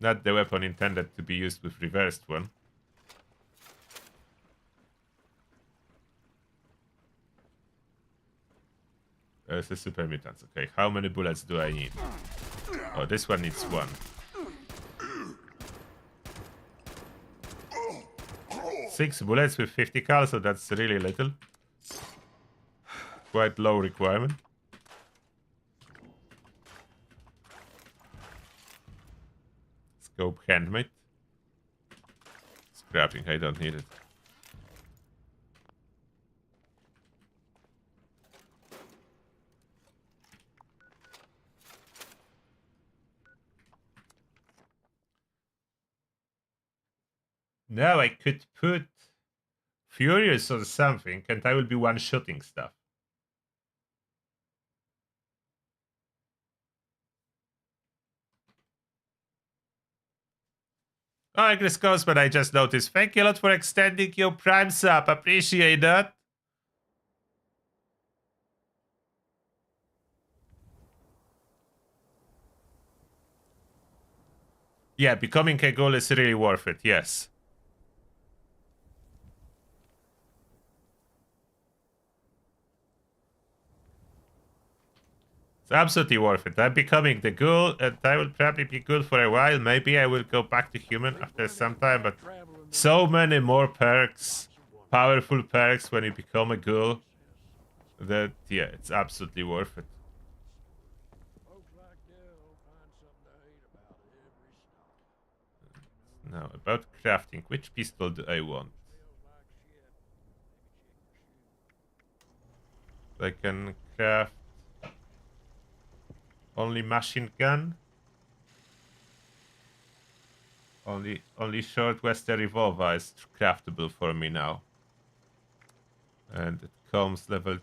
S1: Not the weapon intended to be used with reversed one. There's a super mutant. Okay, how many bullets do I need? Oh, this one needs one. 6 bullets with 50 cal, so that's really little. Quite low requirement. Scope handmade. Scrapping, I don't need it. Now I could put Furious on something and I will be one-shotting stuff. Oh, Agnes Cosman, I just noticed. Thank you a lot for extending your Prime sub. Appreciate that. Yeah, becoming a ghoul is really worth it, yes. It's absolutely worth it. I'm becoming the ghoul, and I will probably be good for a while. Maybe I will go back to human after some time, but so many more perks, powerful perks when you become a ghoul, that, yeah, it's absolutely worth it. Now, about crafting, which pistol do I want? I can craft only machine gun. Only short western revolver is craftable for me now. And it comes level...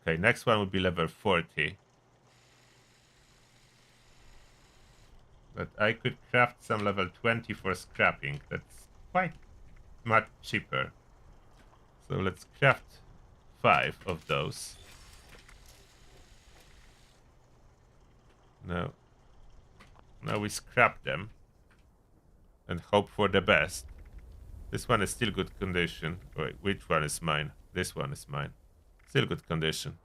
S1: Okay, next one would be level 40. But I could craft some level 20 for scrapping. That's quite much cheaper. So let's craft 5 of those. Now we scrap them and hope for the best. This one is still good condition. Wait, which one is mine? This one is mine. Still good condition.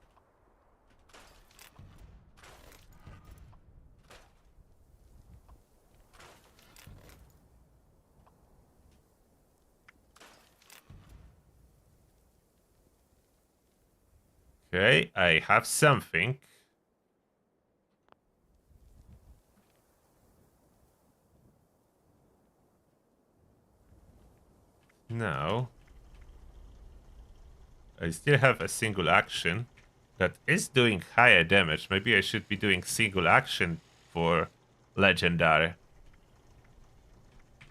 S1: Okay, I have something. Now, I still have a single action that is doing higher damage. Maybe I should be doing single action for legendary.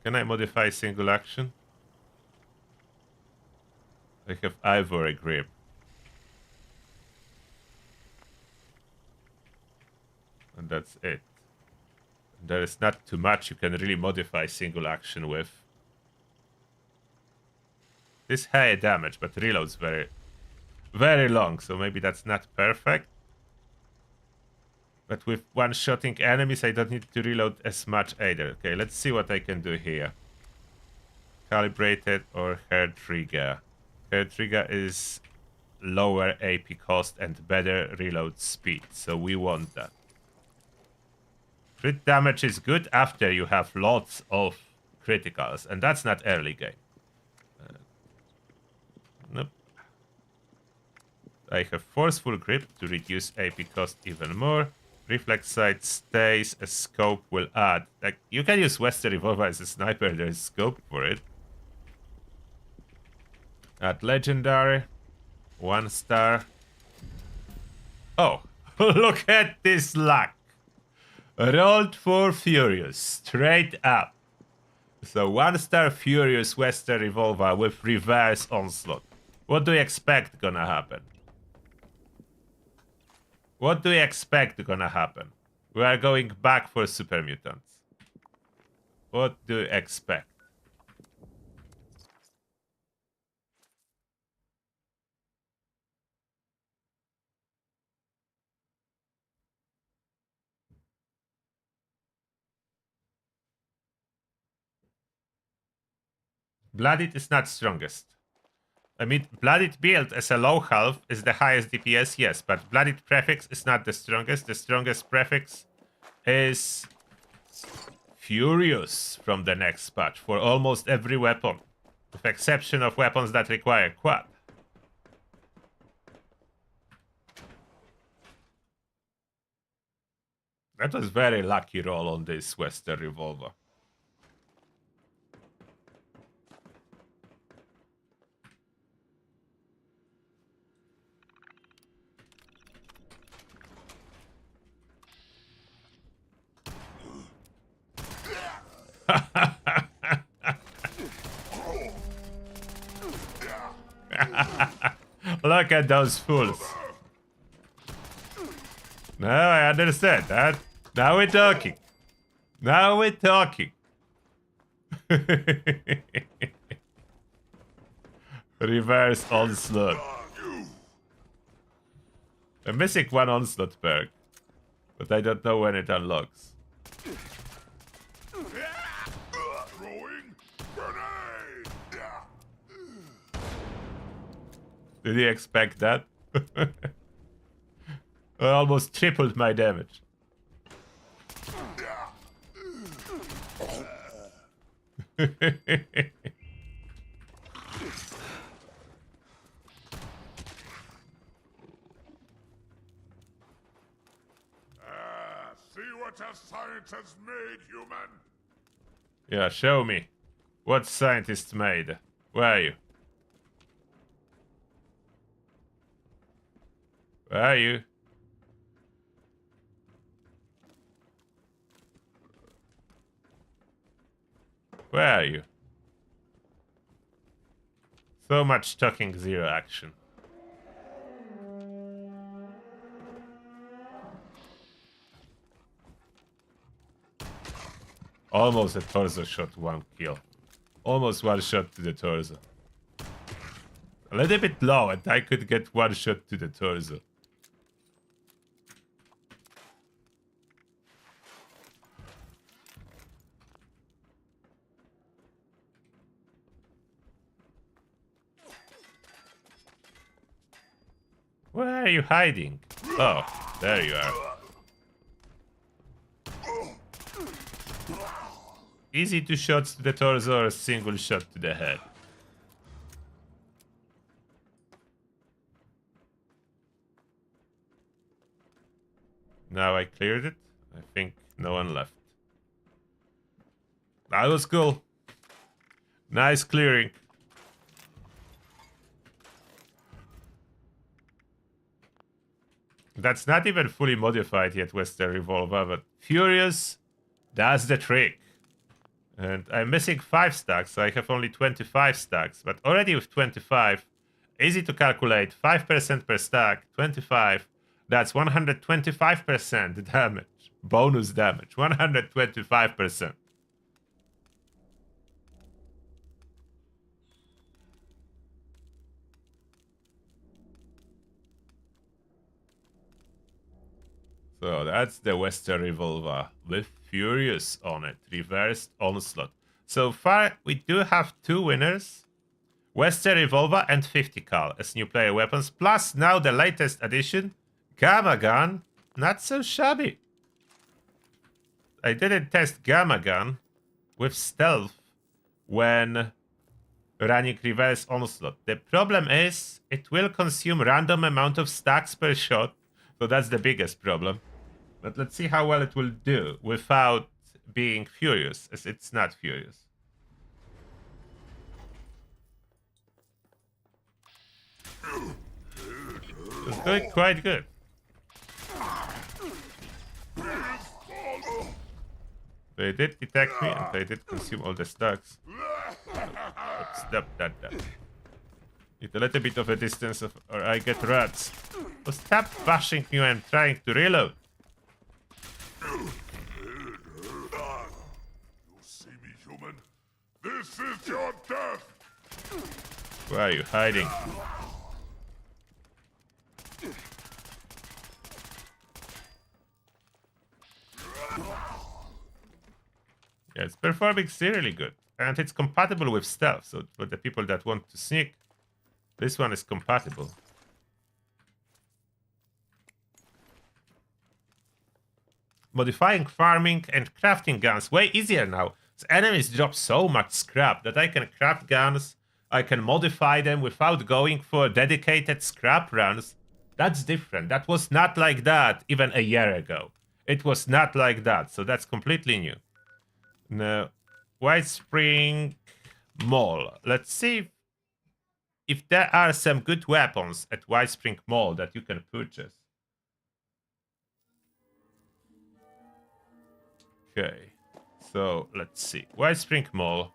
S1: Can I modify single action? I have ivory grip. And that's it. There is not too much you can really modify single action with. This high damage, but reloads very, very long, so maybe that's not perfect. But with one-shotting enemies, I don't need to reload as much either. Okay, let's see what I can do here. Calibrated or hair trigger. Hair trigger is lower AP cost and better reload speed, so we want that. Crit damage is good after you have lots of criticals, and that's not early game. Nope. I have forceful grip to reduce AP cost even more. Reflex sight stays, a scope will add. Like, you can use Western Revolver as a sniper, there's scope for it. Add legendary. 1 star. Oh, look at this luck. Rolled for Furious, straight up. So 1 star Furious Western Revolver with reverse onslaught. What do you expect gonna happen? What do you expect gonna happen? We are going back for super mutants. What do you expect? Blooded is not strongest. I mean, Blooded build as a low health is the highest DPS, yes, but Blooded prefix is not the strongest. The strongest prefix is Furious from the next patch for almost every weapon, with exception of weapons that require quad. That was very lucky roll on this Western Revolver. Look at those fools. Now I understand that. Now we're talking. Now we're talking. Reverse onslaught. I'm missing 1 onslaught perk, but I don't know when it unlocks. Did you expect that? I almost tripled my damage.
S14: See what a science has made, human.
S1: Yeah, show me. What scientist made? Where are you? Where are you? Where are you? So much talking, zero action. Almost a torso shot, 1 kill. Almost 1 shot to the torso. A little bit low, and I could get 1 shot to the torso. Where are you hiding? Oh, there you are. Easy 2 shots to the torso or a single shot to the head. Now I cleared it. I think no one left. That was cool. Nice clearing. That's not even fully modified yet with the revolver, but Furious does the trick. And I'm missing 5 stacks, so I have only 25 stacks. But already with 25, easy to calculate. 5% per stack, 25. That's 125% damage. Bonus damage, 125%. So that's the Western revolver with Furious on it. Reversed onslaught. So far, we do have 2 winners. Western revolver and 50 cal as new player weapons. Plus now the latest addition, Gamma Gun. Not so shabby. I didn't test Gamma Gun with stealth when running reverse onslaught. The problem is it will consume random amount of stacks per shot. So that's the biggest problem. But let's see how well it will do without being Furious, as it's not Furious. It's going quite good. They did detect me and they did consume all the stacks. Stop that. Need a little bit of a distance or I get rats. Oh, stop bashing me when I'm trying to reload.
S14: You see me, human? This is your death!
S1: Where are you hiding? Yeah, it's performing seriously good. And it's compatible with stealth, so for the people that want to sneak, this one is compatible. Modifying farming and crafting guns way easier now. So enemies drop so much scrap that I can craft guns, I can modify them without going for dedicated scrap runs. That's different. That was not like that even a year ago. It was not like that, so that's completely new. Now, White Spring Mall. Let's see if there are some good weapons at White Spring Mall that you can purchase. Okay, so let's see. White Spring Mall.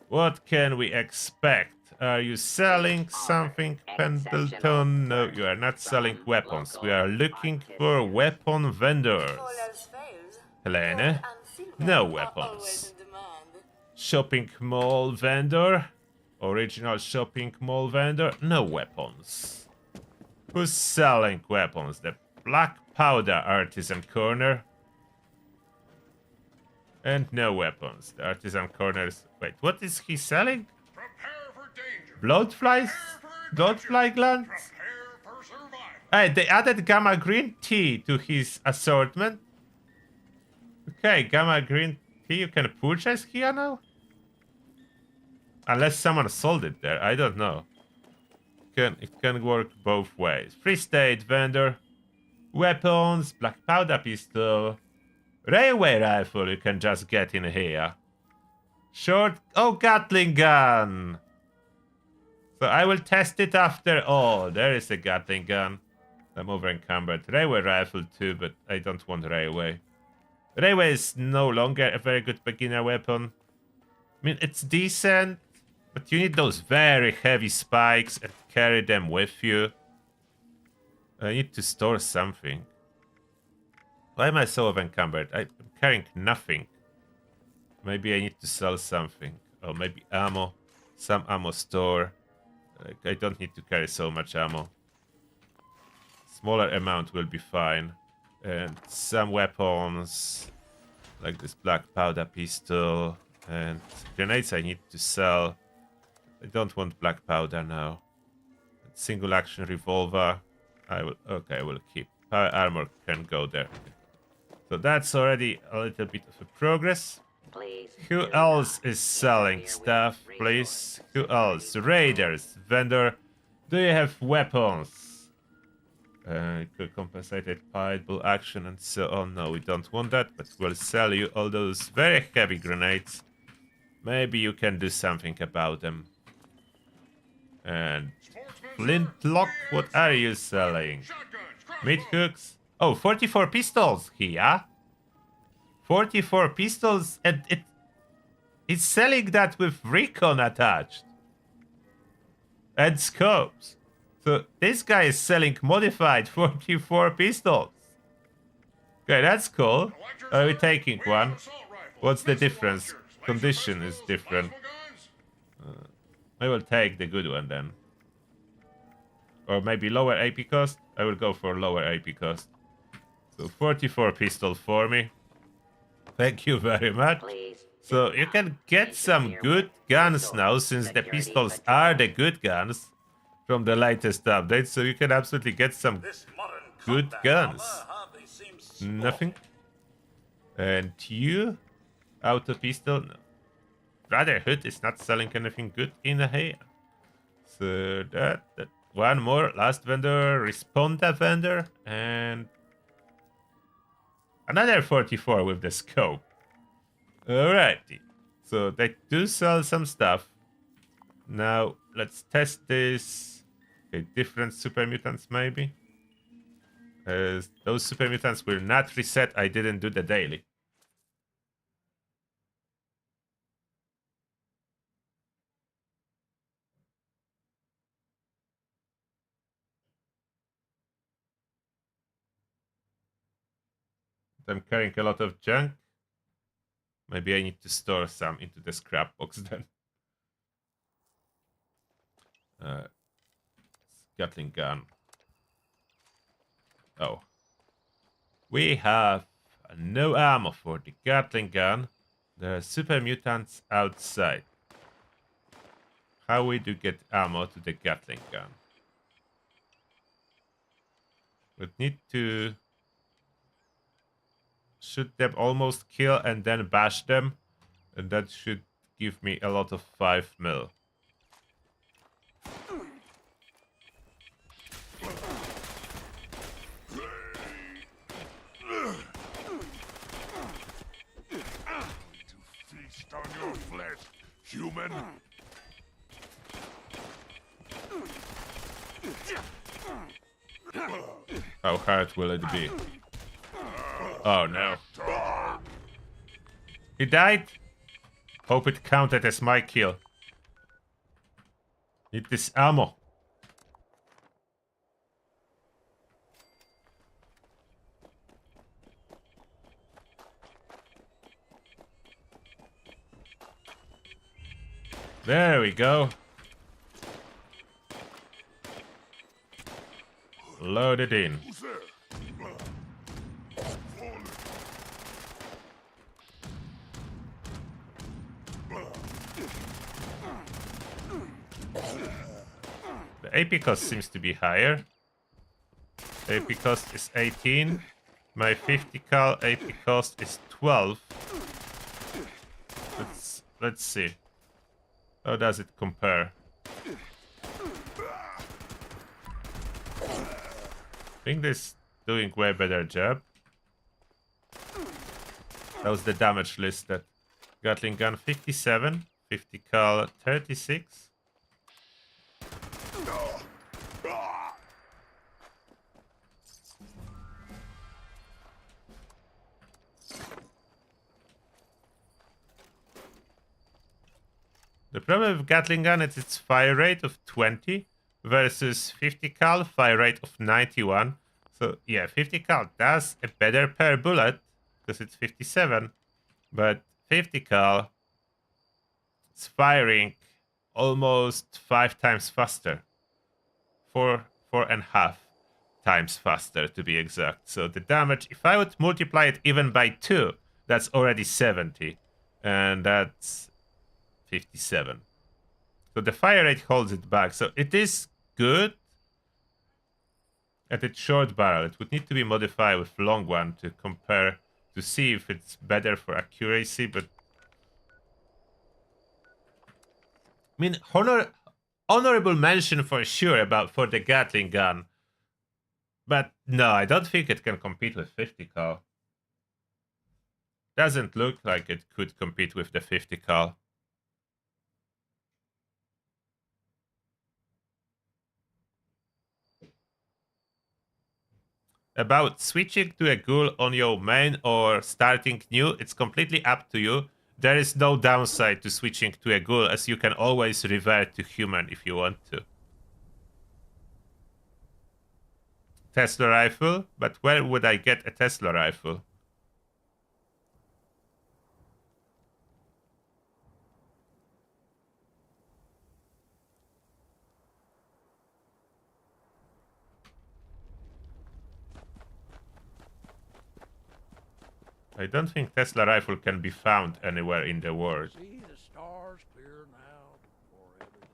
S1: What can we expect? Are you selling something, Pendleton? No, you are not selling weapons. We are looking for weapon vendors. Helene? No weapons. Shopping mall vendor? Original shopping mall vendor? No weapons. Who's selling weapons? The Black Powder Artisan Corner? And no weapons. The Artisan Corners. Wait, what is he selling? Bloodflies? Bloodfly glands? Hey, they added Gamma Green Tea to his assortment. Okay, Gamma Green Tea you can purchase here now? Unless someone sold it there, I don't know. It can work both ways. Free state vendor. Weapons, black powder pistol. Railway rifle you can just get in here. Short... Oh, Gatling gun! So I will test it after all. There is a Gatling gun. I'm over encumbered. Railway rifle too, but I don't want railway. Railway is no longer a very good beginner weapon. I mean, it's decent, but you need those very heavy spikes and carry them with you. I need to store something. Why am I so over-encumbered? I'm carrying nothing. Maybe I need to sell something. Or maybe ammo. Some ammo store. I don't need to carry so much ammo. Smaller amount will be fine. And some weapons. Like this black powder pistol. And grenades I need to sell. I don't want black powder now. Single action revolver. I will keep. Power armor can go there. So that's already a little bit of a progress.
S8: Please.
S1: Who else is selling stuff, please? Who else? Raiders, vendor. Do you have weapons? Compensated pineapple action and so on. No, we don't want that, but we'll sell you all those very heavy grenades. Maybe you can do something about them. And flintlock, what are you selling? Meat hooks? Oh, 44 pistols here. 44 pistols, and it's selling that with recon attached. And scopes. So this guy is selling modified 44 pistols. Okay, that's cool. Are we taking one? What's the difference? Condition is different. I will take the good one then. Or maybe lower AP cost? I will go for lower AP cost. So 44 pistol for me. Thank you very much. So you can get some good guns now, since the pistols are the good guns from the latest update. So you can absolutely get some good guns. Nothing. And you? Auto pistol? No. Brotherhood is not selling anything good in here. So that one more. Last vendor. Responda vendor. And another 44 with the scope. Alrighty. So they do sell some stuff. Now let's test this. Okay, different super mutants maybe. Those super mutants will not reset. I didn't do the daily. I'm carrying a lot of junk. Maybe I need to store some into the scrap box then. Gatling gun. Oh. We have no ammo for the Gatling gun. There are super mutants outside. How we do get ammo to the Gatling gun? We need to shoot them, almost kill, and then bash them. And that should give me a lot of 5 mil.
S14: To feast on your flesh, human.
S1: How hard will it be? Oh no. He died? Hope it counted as my kill. Need this ammo. There we go. Load it in. The AP cost seems to be higher. AP cost is 18. My 50 cal AP cost is 12. Let's see. How does it compare? I think this is doing way better job. That was the damage listed. Gatling gun 57, 50 cal 36. The problem with Gatling gun is its fire rate of 20 versus 50 cal fire rate of 91. So yeah, 50 cal does a better per bullet because it's 57, but 50 cal is firing almost 5 times faster. 4.5 times faster to be exact. So the damage, if I would multiply it even by 2, that's already 70, and that's 57. So the fire rate holds it back. So it is good at its short barrel. It would need to be modified with long one to compare to see if it's better for accuracy. But I mean, honorable mention for sure for the Gatling gun. But no, I don't think it can compete with 50 cal. Doesn't look like it could compete with the 50 cal. About switching to a ghoul on your main or starting new, it's completely up to you. There is no downside to switching to a ghoul, as you can always revert to human if you want to. Tesla rifle? But where would I get a Tesla rifle? I don't think Tesla rifle can be found anywhere in the world.
S14: See the stars clear now before everything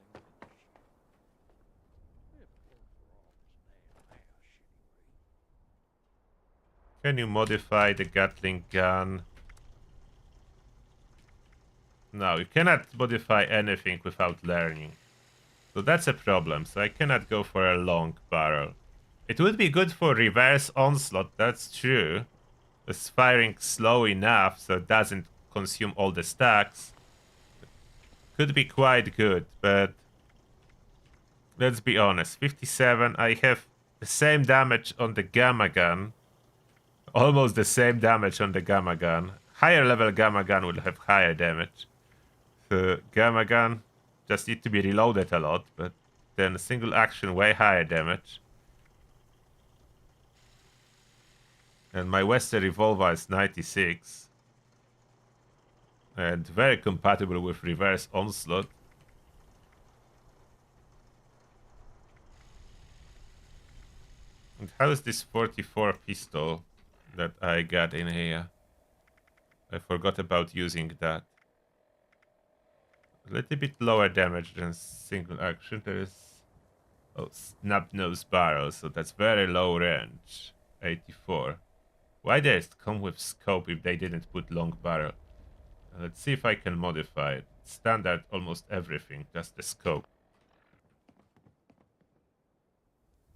S1: Can you modify the Gatling gun? No, you cannot modify anything without learning. So that's a problem. So I cannot go for a long barrel. It would be good for reverse onslaught, that's true. It's firing slow enough so it doesn't consume all the stacks. Could be quite good, but let's be honest. 57, I have the same damage on the gamma gun. Almost the same damage on the gamma gun. Higher level gamma gun will have higher damage. The gamma gun just need to be reloaded a lot, but then single action way higher damage. And my Western revolver is 96. And very compatible with reverse onslaught. And how is this 44 pistol that I got in here? I forgot about using that. A little bit lower damage than single action. There is snub nose barrel, so that's very low range. 84. Why does it come with scope if they didn't put long barrel? Let's see if I can modify it. Standard almost everything, just the scope.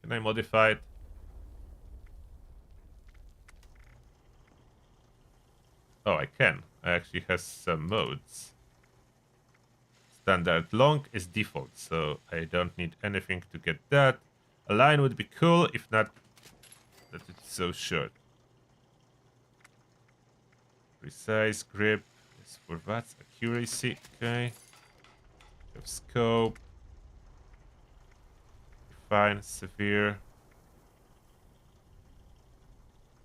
S1: Can I modify it? Oh, I can. I actually has some modes. Standard long is default, so I don't need anything to get that. A line would be cool, if not that it's so short. Precise grip is for what? Accuracy, okay. Have scope. Refine, severe.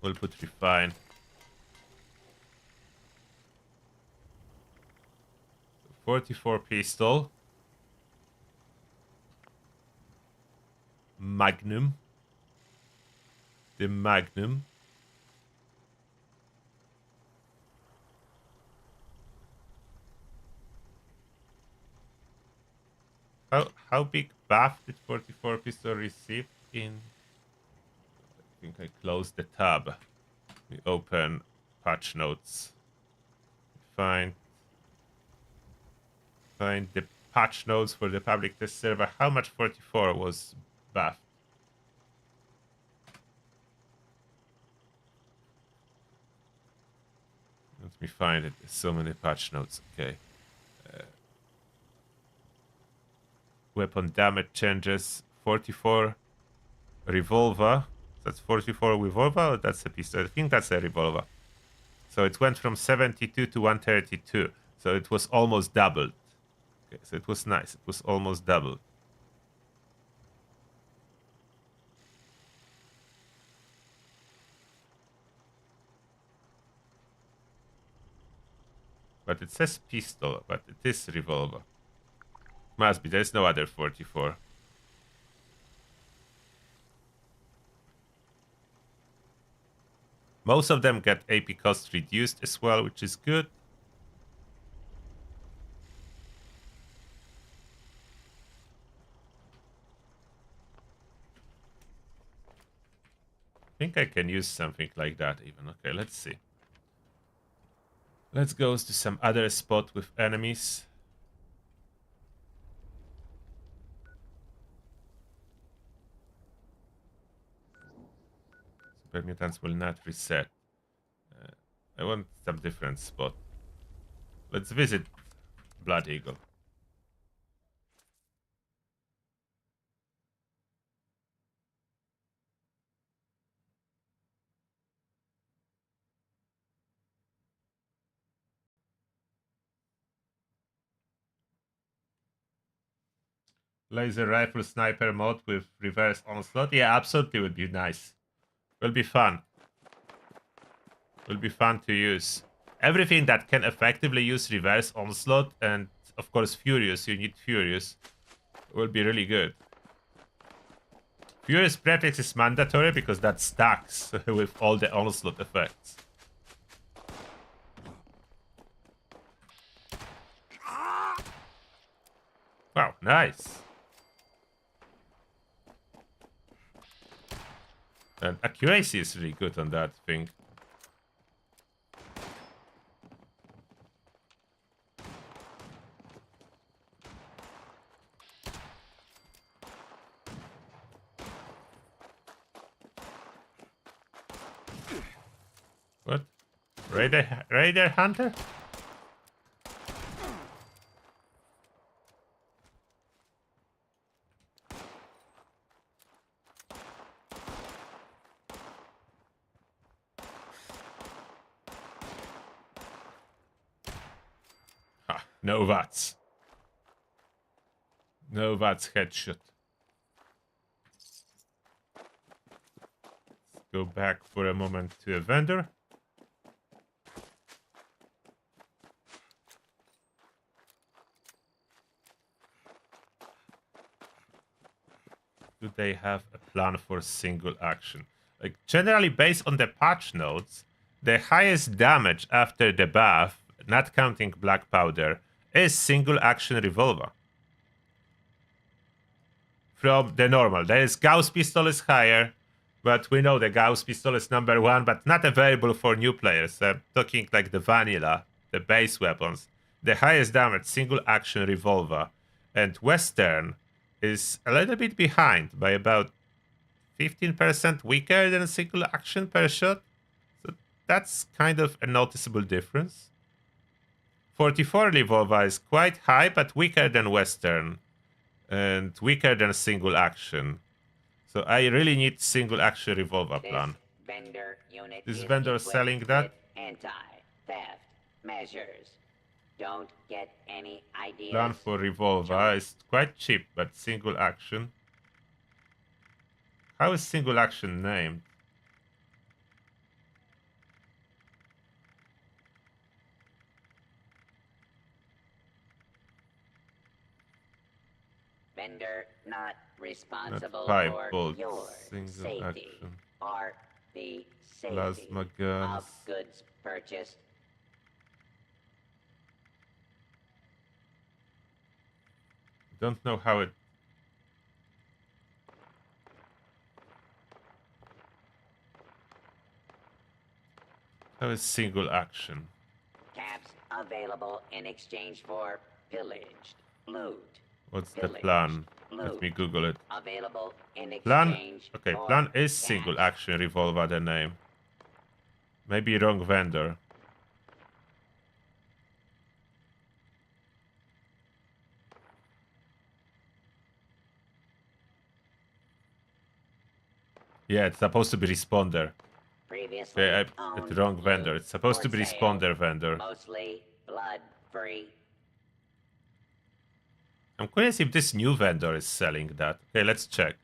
S1: We'll put refine. 44 pistol. Magnum. The Magnum. How big buff did 44 pistol receive in? I think I closed the tab. We open patch notes. Find the patch notes for the public test server. How much 44 was buffed? Let me find it. There's so many patch notes. Okay. Weapon damage changes. 44 revolver. That's 44 revolver, or that's a pistol? I think that's a revolver. So it went from 72 to 132. So it was almost doubled. Okay, so it was nice. It was almost doubled. But it says pistol, but it is revolver. Must be. There's no other 44. Most of them get AP cost reduced as well, which is good. I think I can use something like that even. Okay, let's see. Let's go to some other spot with enemies. Super mutants will not reset. I want some different spot. Let's visit Blood Eagle. Laser rifle sniper mode with reverse onslaught. Yeah, absolutely would be nice. Will be fun. Will be fun to use. Everything that can effectively use reverse onslaught and of course furious, you need furious, will be really good. Furious prefix is mandatory because that stacks with all the onslaught effects. Wow, nice. And accuracy is really good on that thing. What? Raider Hunter? Ha, no VATS. No VATS headshot. Let's go back for a moment to a vendor. Do they have a plan for single action? Like, generally based on the patch notes, the highest damage after the buff, not counting black powder, is single action revolver. From the normal. There is Gauss pistol is higher, but we know the Gauss pistol is #1, but not available for new players. Talking like the vanilla, the base weapons. The highest damage single action revolver. And Western is a little bit behind by about 15% weaker than a single action per shot. So that's kind of a noticeable difference. 44 revolver is quite high, but weaker than Western. And weaker than single action. So I really need single action revolver plan. This vendor selling that?
S8: Anti-theft measures. Don't get any ideas.
S1: Plan for revolver is quite cheap, but single action. How is single action named?
S8: Vendor not responsible
S1: Not
S8: for
S1: bolts,
S8: your
S1: single
S8: safety
S1: action.
S8: or the safety
S1: Plasma guns.
S8: of goods purchased.
S1: Don't know how it. How is single action?
S8: Caps available in exchange for pillaged loot.
S1: What's the plan? Let me Google it.
S8: Available in
S1: Plan.
S8: exchange
S1: Okay,
S8: for
S1: plan is single action revolver. The name. Maybe wrong vendor. Yeah, it's supposed to be responder.
S8: Previously
S1: Okay, I
S8: owned
S1: the wrong vendor.
S8: loot
S1: It's supposed to
S8: for
S1: be
S8: sale,
S1: responder vendor.
S8: Mostly blood free.
S1: I'm curious if this new vendor is selling that. Okay, let's check.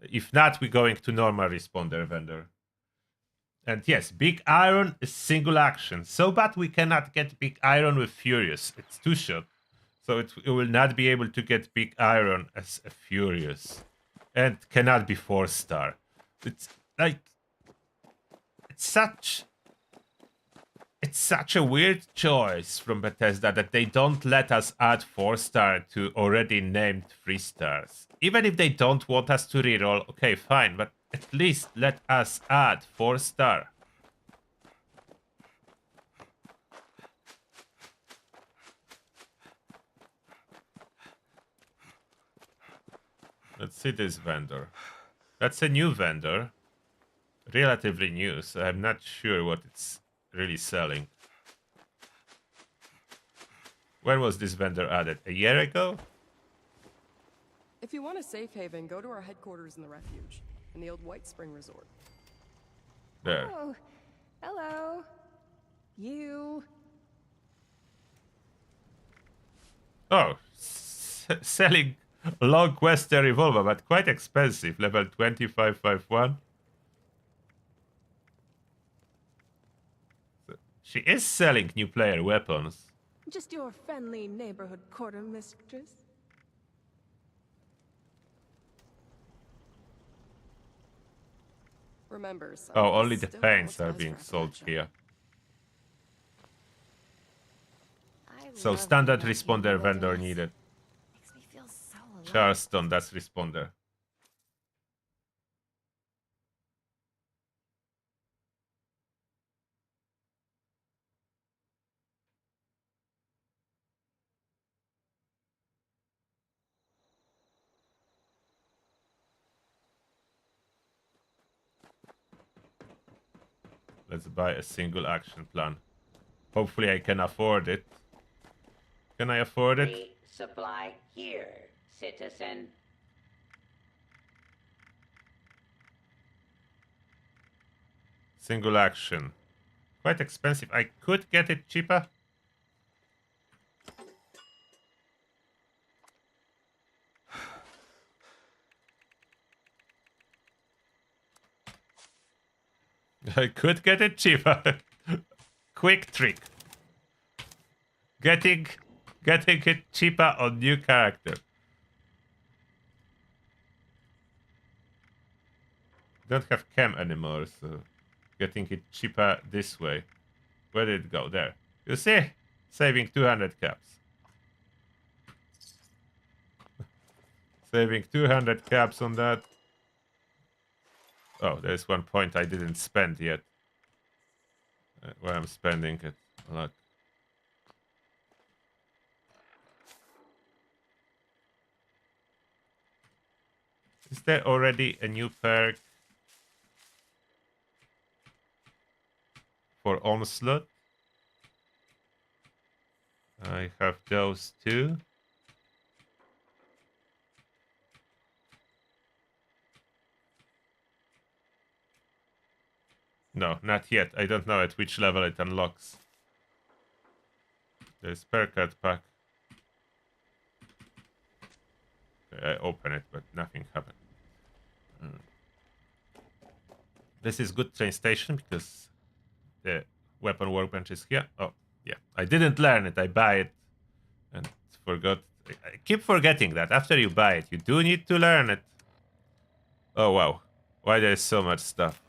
S1: If not, we're going to normal responder vendor. And yes, Big Iron is single action. So bad we cannot get Big Iron with Furious. It's two shot. So it will not be able to get Big Iron as a Furious. And cannot be 4-star. It's like... It's such a weird choice from Bethesda that they don't let us add 4-star to already named 3-stars. Even if they don't want us to reroll, okay, fine, but at least let us add 4-star. Let's see this vendor. That's a new vendor. Relatively new, so I'm not sure what it's really selling. When was this vendor added? A year ago?
S15: If you want a safe haven, go to our headquarters in the refuge, in the old White Spring Resort.
S1: There.
S15: Oh, hello. You.
S1: Oh, selling long Western revolver, but quite expensive. Level 2551. So she is selling new player weapons.
S15: Just your friendly neighborhood quarter mistress. Remember,
S1: Oh, only the paints are being sold here. So standard responder vendor needed.
S11: Makes me feel so alive.
S1: Charleston, that's responder. Let's buy a single action plan. Hopefully I can afford it. Can I afford it?
S8: Free supply here, citizen.
S1: Single action. Quite expensive. I could get it cheaper. I could get it cheaper. Quick trick. Getting it cheaper on new character. Don't have chem anymore, so getting it cheaper this way. Where did it go? There. You see? Saving 200 caps. Saving 200 caps on that. Oh, there's one point I didn't spend yet. Where I'm spending it. Look. Is there already a new perk for onslaught? I have those two. No, not yet. I don't know at which level it unlocks. There's perk card pack. Okay, I open it, but nothing happened. This is good train station because the weapon workbench is here. Oh, yeah. I didn't learn it. I buy it and forgot. I keep forgetting that after you buy it, you do need to learn it. Oh, wow. Why there's so much stuff?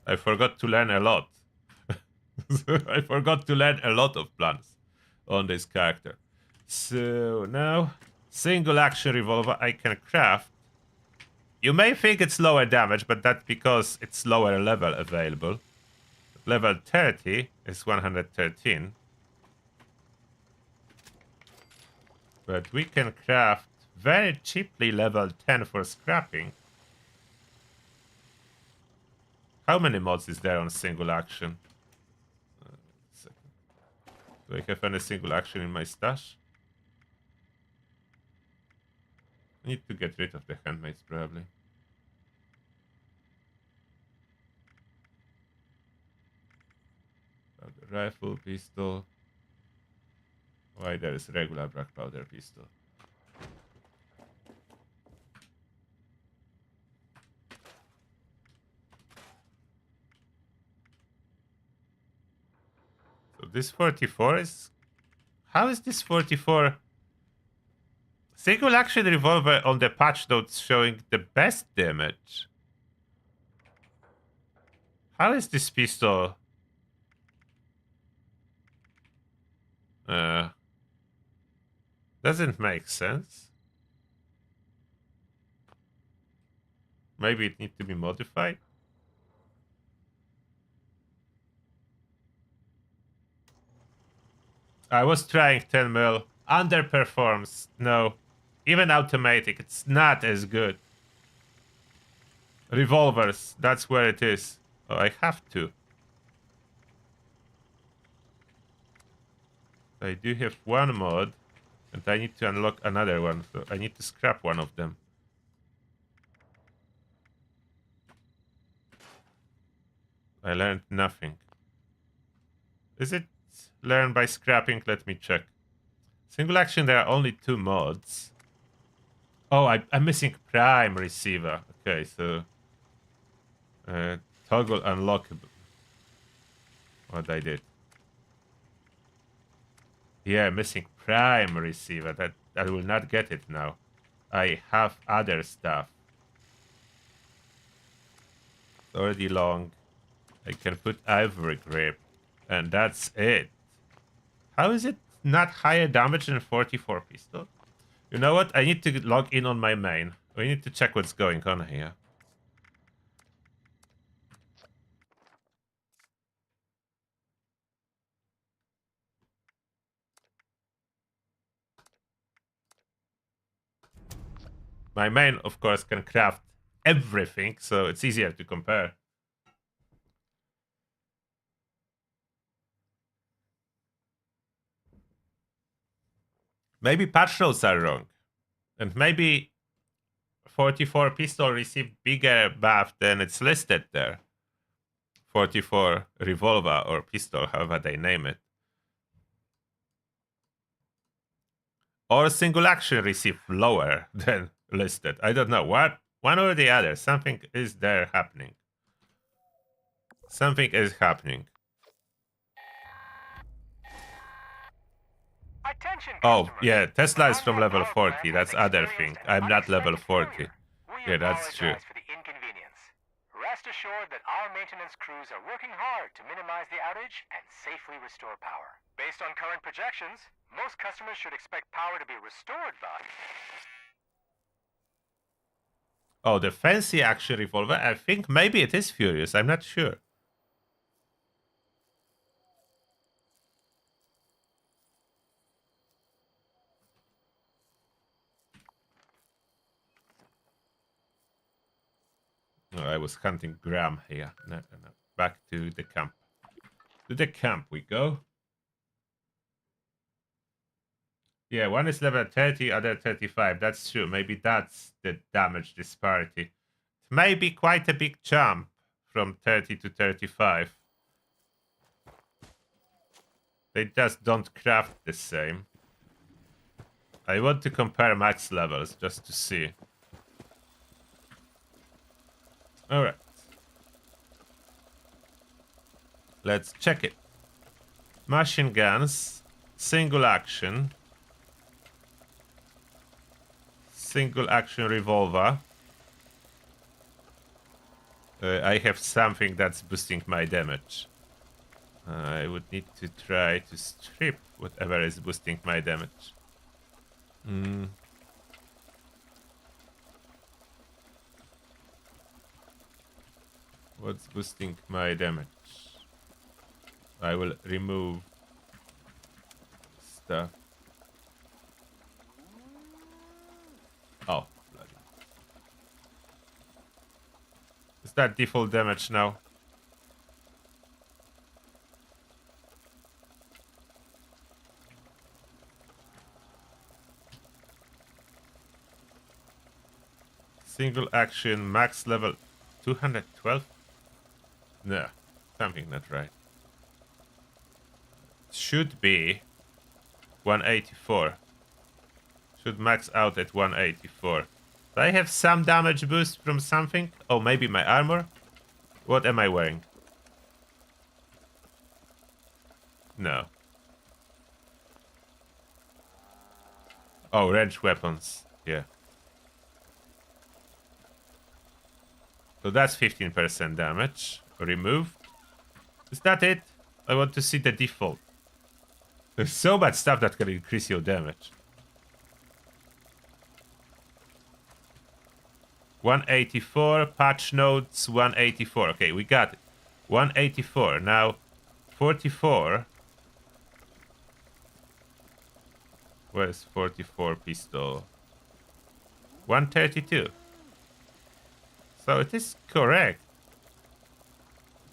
S1: I forgot to learn a lot. I forgot to learn a lot of plans on this character. So now, single action revolver I can craft. You may think it's lower damage, but that's because it's lower level available. Level 30 is 113. But we can craft very cheaply level 10 for scrapping. How many mods is there on single action? Do I have any single action in my stash? I need to get rid of the handmaids, probably. The rifle, pistol. Why there is regular black powder pistol? So this 44 is... How is this 44? Single action revolver on the patch notes showing the best damage. How is this pistol? Doesn't make sense. Maybe it needs to be modified. I was trying 10 mil. Underperforms. No. Even automatic, it's not as good. Revolvers, that's where it is. Oh, I have to. I do have one mod, and I need to unlock another one, so I need to scrap one of them. I learned nothing. Is it learned by scrapping? Let me check. Single action, there are only 2 mods. Oh, I'm missing prime receiver. Okay, so... toggle unlockable. What I did. Yeah, missing prime receiver. That I will not get it now. I have other stuff. It's already long. I can put ivory grip. And that's it. How is it not higher damage than 44 pistol? You know what? I need to log in on my main. We need to check what's going on here. My main, of course, can craft everything, so it's easier to compare. Maybe patch notes are wrong. And maybe 44 pistol received bigger buff than it's listed there. 44 revolver or pistol, however they name it. Or single action received lower than listed. I don't know. What? One or the other. Something is there happening. Something is happening. Oh, yeah. Tesla is from level 40. That's other thing. I'm not level 40. Yeah, that's true.
S16: Rest assured that our maintenance crews are working hard to minimize the outage and safely restore power. Based on current projections, most customers should expect power to be restored by...
S1: Oh, the fancy action revolver. I think maybe it is Furious. I'm not sure. No, I was hunting Graham here. No. Back to the camp. To the camp we go. Yeah, one is level 30, other 35. That's true. Maybe that's the damage disparity. It may be quite a big jump from 30 to 35. They just don't craft the same. I want to compare max levels just to see. Alright. Let's check it. Machine guns. Single action. Single action revolver. I have something that's boosting my damage. I would need to try to strip whatever is boosting my damage. What's boosting my damage? I will remove stuff. Oh, bloody. Is that default damage now? Single action, max level 212? No, something not right. Should be 184. Should max out at 184. Do I have some damage boost from something? Oh, maybe my armor? What am I wearing? No. Oh, ranged weapons. Yeah. So that's 15% damage. Removed. Is that it? I want to see the default. There's so much stuff that can increase your damage. 184, patch notes 184. Okay, we got it. 184. Now 44. Where's 44 pistol? 132. So it is correct.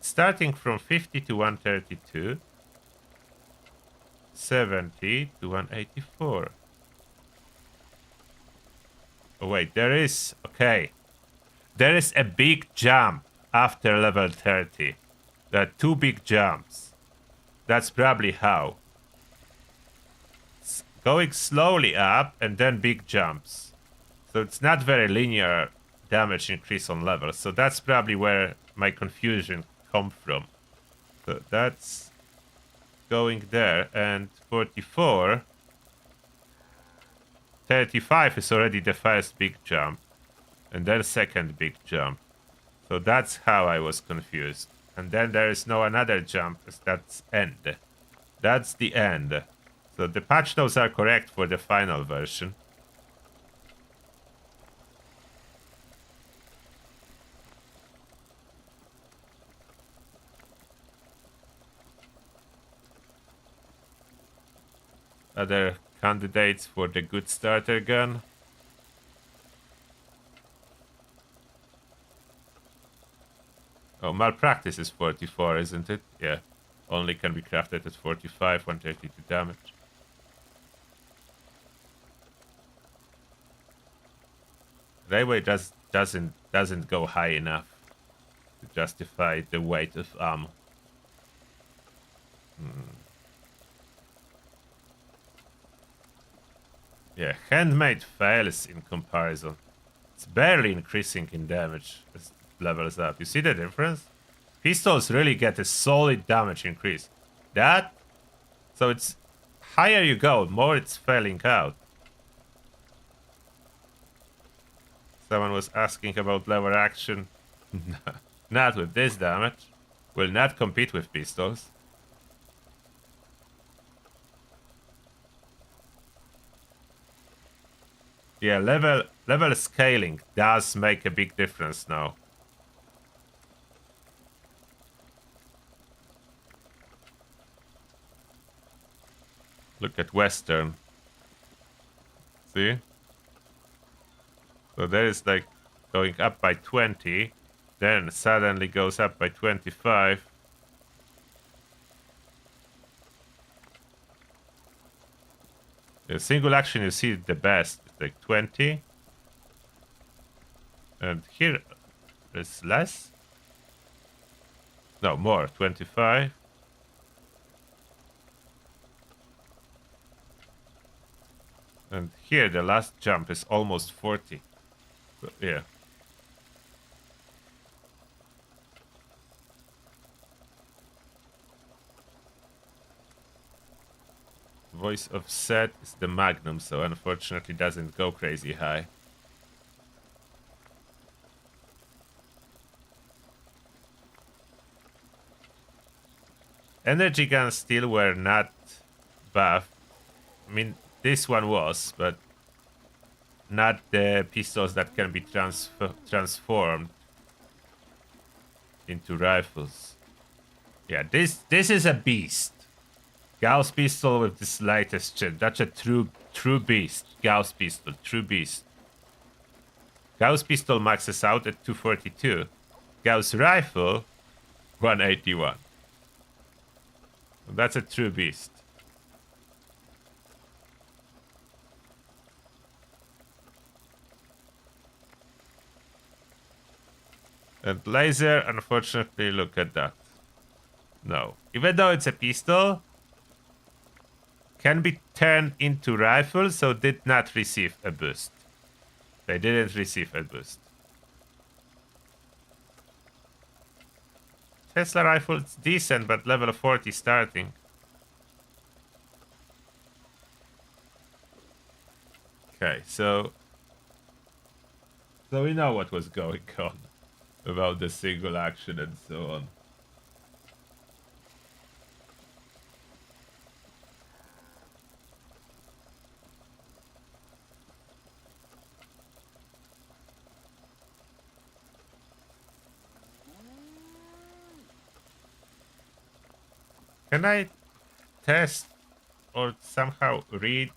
S1: Starting from 50 to 132. 70 to 184. Oh wait, there is... Okay. There is a big jump after level 30. There are 2 big jumps. That's probably how. It's going slowly up and then big jumps. So it's not very linear damage increase on levels. So that's probably where my confusion come from. So that's going there. And 44... 35 is already the first big jump. And then second big jump. So that's how I was confused. And then there is no another jump. That's end. That's the end. So the patch notes are correct for the final version. Other candidates for the good starter gun. Oh, malpractice is 44, isn't it? Yeah. Only can be crafted at 45, 132 damage. Railway doesn't go high enough to justify the weight of ammo. Yeah, handmade fails in comparison. It's barely increasing in damage as it levels up. You see the difference? Pistols really get a solid damage increase. That? So it's higher you go, more it's failing out. Someone was asking about lever action. Not with this damage. Will not compete with pistols. Yeah, level scaling does make a big difference now. Look at Western. See? So there is like going up by 20, then suddenly goes up by 25. The single action you see the best, like 20. And here is less. No, more, 25. And here the last jump is almost 40. So, yeah. Voice of Set is the Magnum, so unfortunately doesn't go crazy high. Energy guns still were not buffed. I mean, this one was, but not the pistols that can be transformed into rifles. Yeah, this is a beast. Gauss pistol with this latest chip. That's a true beast. Gauss pistol, true beast. Gauss pistol maxes out at 242. Gauss rifle, 181. That's a true beast. And laser, unfortunately, look at that. No. Even though it's a pistol, can be turned into rifle, so did not receive a boost. They didn't receive a boost. Tesla rifle, it's decent, but level 40 starting. Okay, so we know what was going on about the single action and so on. Can I test or somehow read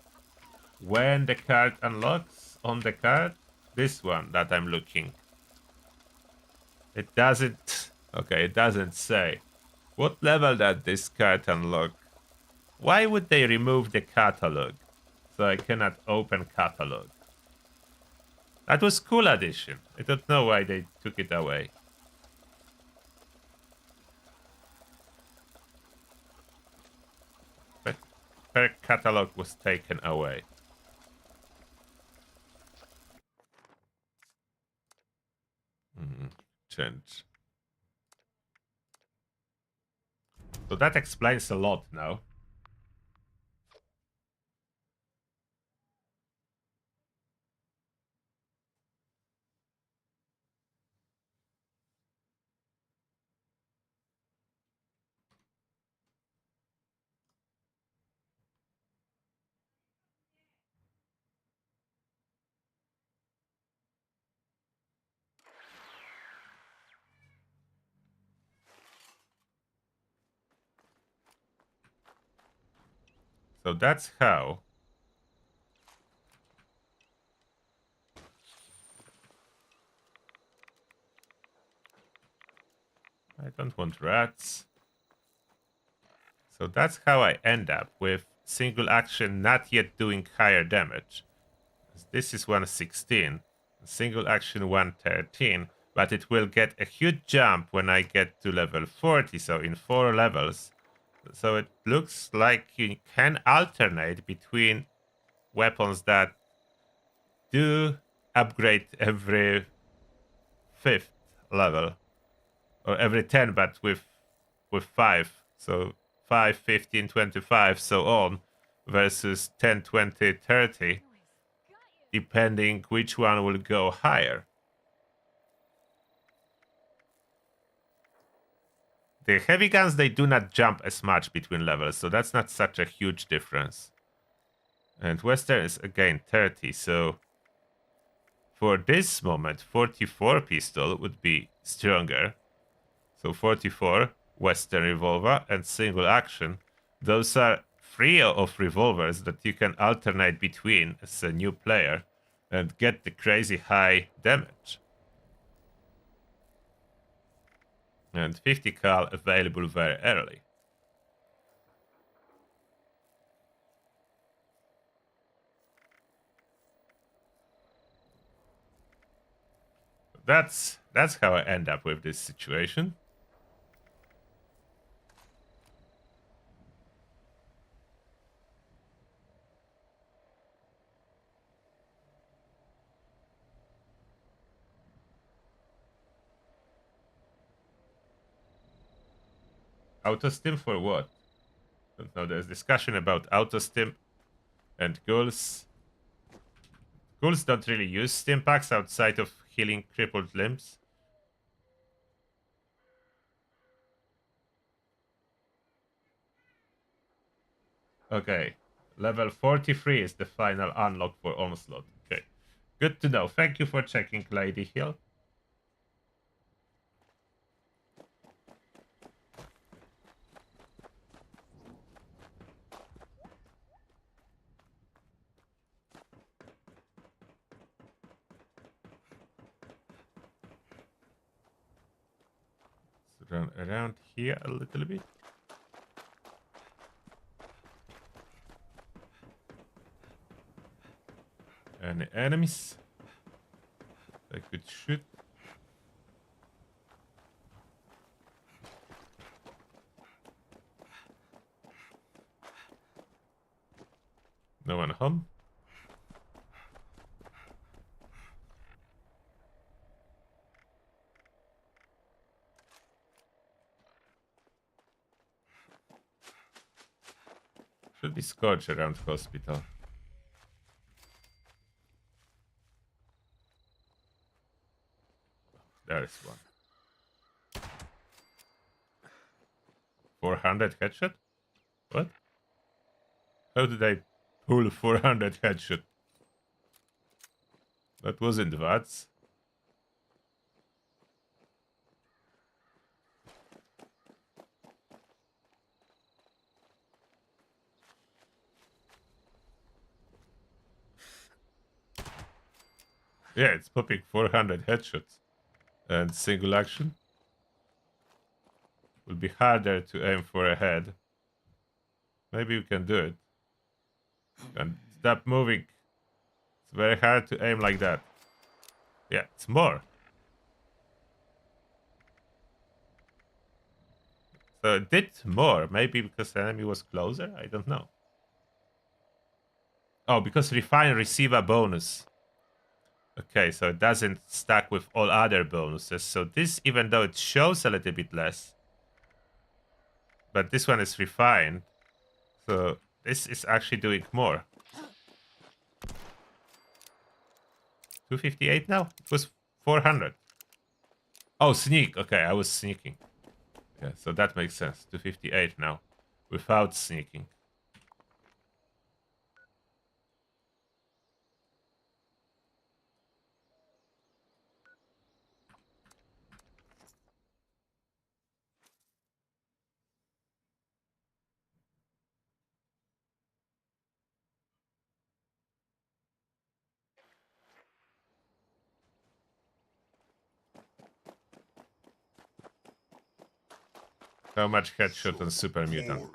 S1: when the card unlocks on the card? This one that I'm looking. It doesn't. Okay, it doesn't say. What level that this card unlock? Why would they remove the catalog? So I cannot open catalog. That was cool addition. I don't know why they took it away. But her catalog was taken away. Change. So that explains a lot now. So that's how. I don't want rats. So that's how I end up with single action not yet doing higher damage. This is 116, single action 113, but it will get a huge jump when I get to level 40, so in 4 levels. So it looks like you can alternate between weapons that do upgrade every 5th level, or every 10, but with 5. So 5, 15, 25, so on, versus 10, 20, 30, depending which one will go higher. The heavy guns, they do not jump as much between levels, so that's not such a huge difference. And Western is again 30, so for this moment, 44 pistol would be stronger. So 44, Western revolver, and single action. Those are 3 of revolvers that you can alternate between as a new player and get the crazy high damage. And 50 cal available very early. That's how I end up with this situation. Auto-stim for what? Don't know. There's discussion about auto-stim and ghouls. Ghouls don't really use stim packs outside of healing crippled limbs. Okay. Level 43 is the final unlock for onslaught. Okay. Good to know. Thank you for checking, Lady Hill. Run around here a little bit. Any enemies I could shoot? home. Should be scorched around hospital. There's one. 400 headshot? What? How did I pull 400 headshot? That wasn't VATS. Yeah, it's popping 400 headshots. And single action will be harder to aim for a head. Maybe we can do it. And stop moving. It's very hard to aim like that. Yeah, it's more. So it did more. Maybe because the enemy was closer? I don't know. Oh, because refine receive a bonus. Okay, so it doesn't stack with all other bonuses. So this, even though it shows a little bit less, but this one is refined. So this is actually doing more. 258 now? It was 400. Oh, sneak. Okay, I was sneaking. Yeah, so that makes sense. 258 now, without sneaking. How much headshot on Super Mutant?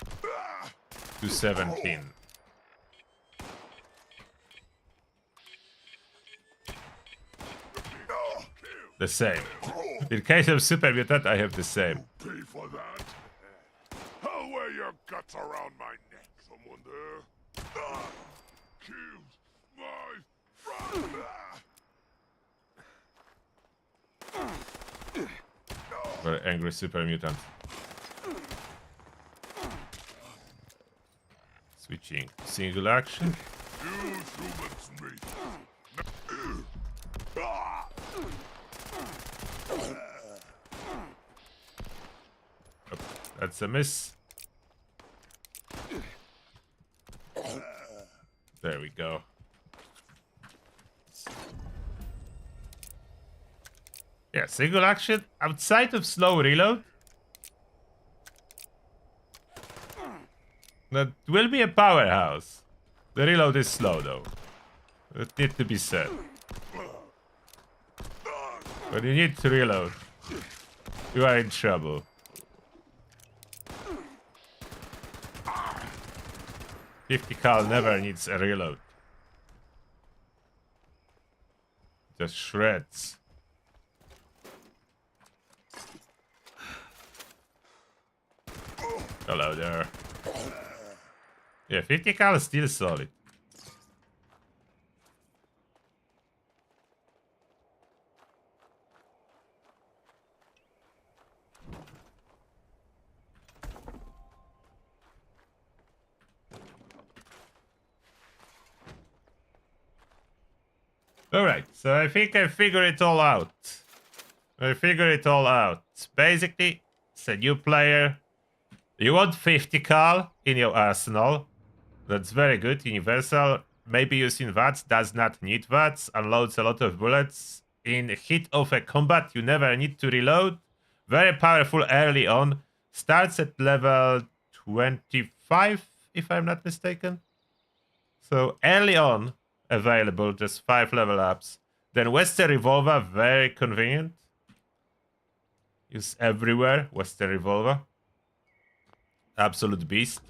S1: 217. The same. In case of Super Mutant, I have the same.
S14: Pay for that. I'll wear your guts around my neck. Someone there. Killed my friend.
S1: Very angry Super Mutant. Switching. Single action. Oh, that's a miss. There we go. Yeah, single action outside of slow reload. That will be a powerhouse. The reload is slow though. It needs to be said. When you need to reload, you are in trouble. .50 cal never needs a reload. Just shreds. Hello there. Yeah, 50 cal is still solid. Alright, so I think I figured it all out. Basically, it's a new player. You want 50 cal in your arsenal. That's very good. Universal. Maybe using VATS. Does not need VATS. Unloads a lot of bullets. In hit of a combat, you never need to reload. Very powerful early on. Starts at level 25, if I'm not mistaken. So early on, available, just 5 level ups. Then Western Revolver, very convenient. Use everywhere, Western Revolver. Absolute beast.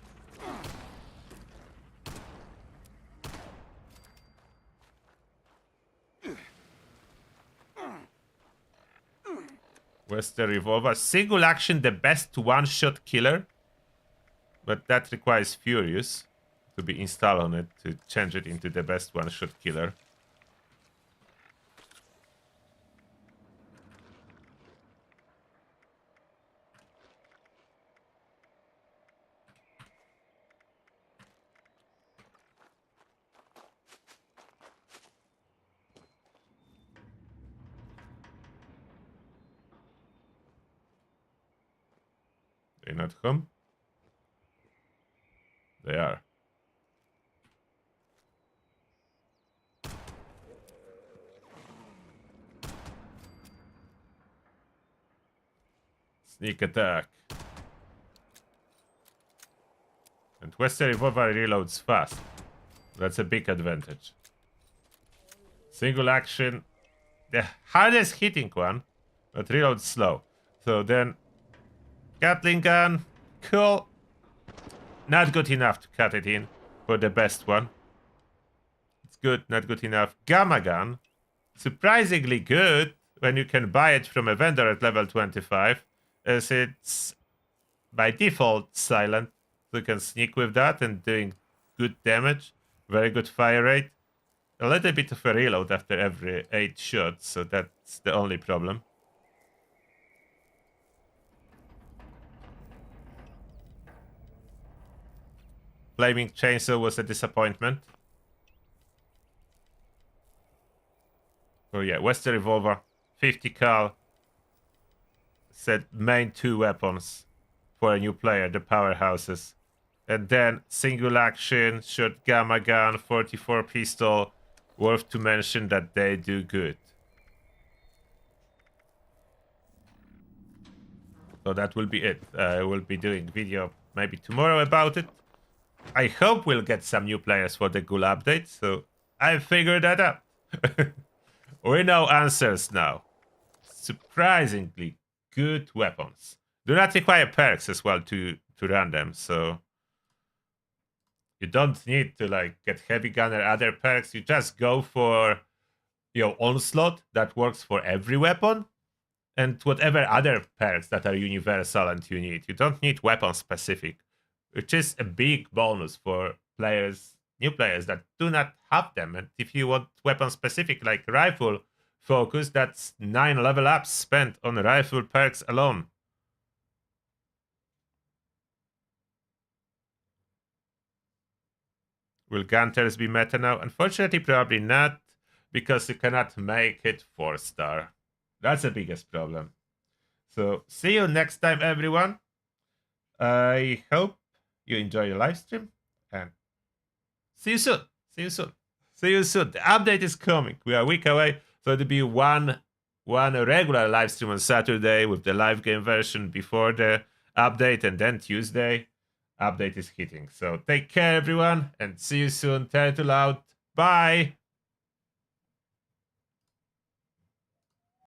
S1: Western Revolver. Single action, the best one-shot killer. But that requires Furious to be installed on it to change it into the best one-shot killer. They're not home? They are. Sneak attack. And Western revolver reloads fast. That's a big advantage. Single action. The hardest hitting one, but reloads slow. So then Gatling gun. Cool. Not good enough to cut it in for the best one. It's good, not good enough. Gamma gun. Surprisingly good when you can buy it from a vendor at level 25, as it's by default silent. So you can sneak with that and doing good damage. Very good fire rate. A little bit of a reload after every 8 shots, so that's the only problem. Flaming chainsaw was a disappointment. Oh yeah, Western revolver, 50 cal. Said main 2 weapons for a new player, the powerhouses. And then single action, shot gamma gun, 44 pistol. Worth to mention that they do good. So that will be it. I will be doing video maybe tomorrow about it. I hope we'll get some new players for the ghoul update, so I figured that out. We know answers now. Surprisingly good weapons. Do not require perks as well to run them, so you don't need to like get heavy gun or other perks. You just go for onslaught that works for every weapon, and whatever other perks that are universal and you need. You don't need weapon specific, which is a big bonus for players, new players that do not have them. And if you want weapon specific like rifle focus, that's 9 level ups spent on rifle perks alone. Will Gunters be meta now? Unfortunately, probably not, because you cannot make it 4-star. That's the biggest problem. So, see you next time, everyone. I hope you enjoy your live stream, and see you soon. See you soon. See you soon. The update is coming. We are a week away, so it'll be one regular live stream on Saturday with the live game version before the update, and then Tuesday update is hitting. So take care, everyone, and see you soon. Turtle out. Bye.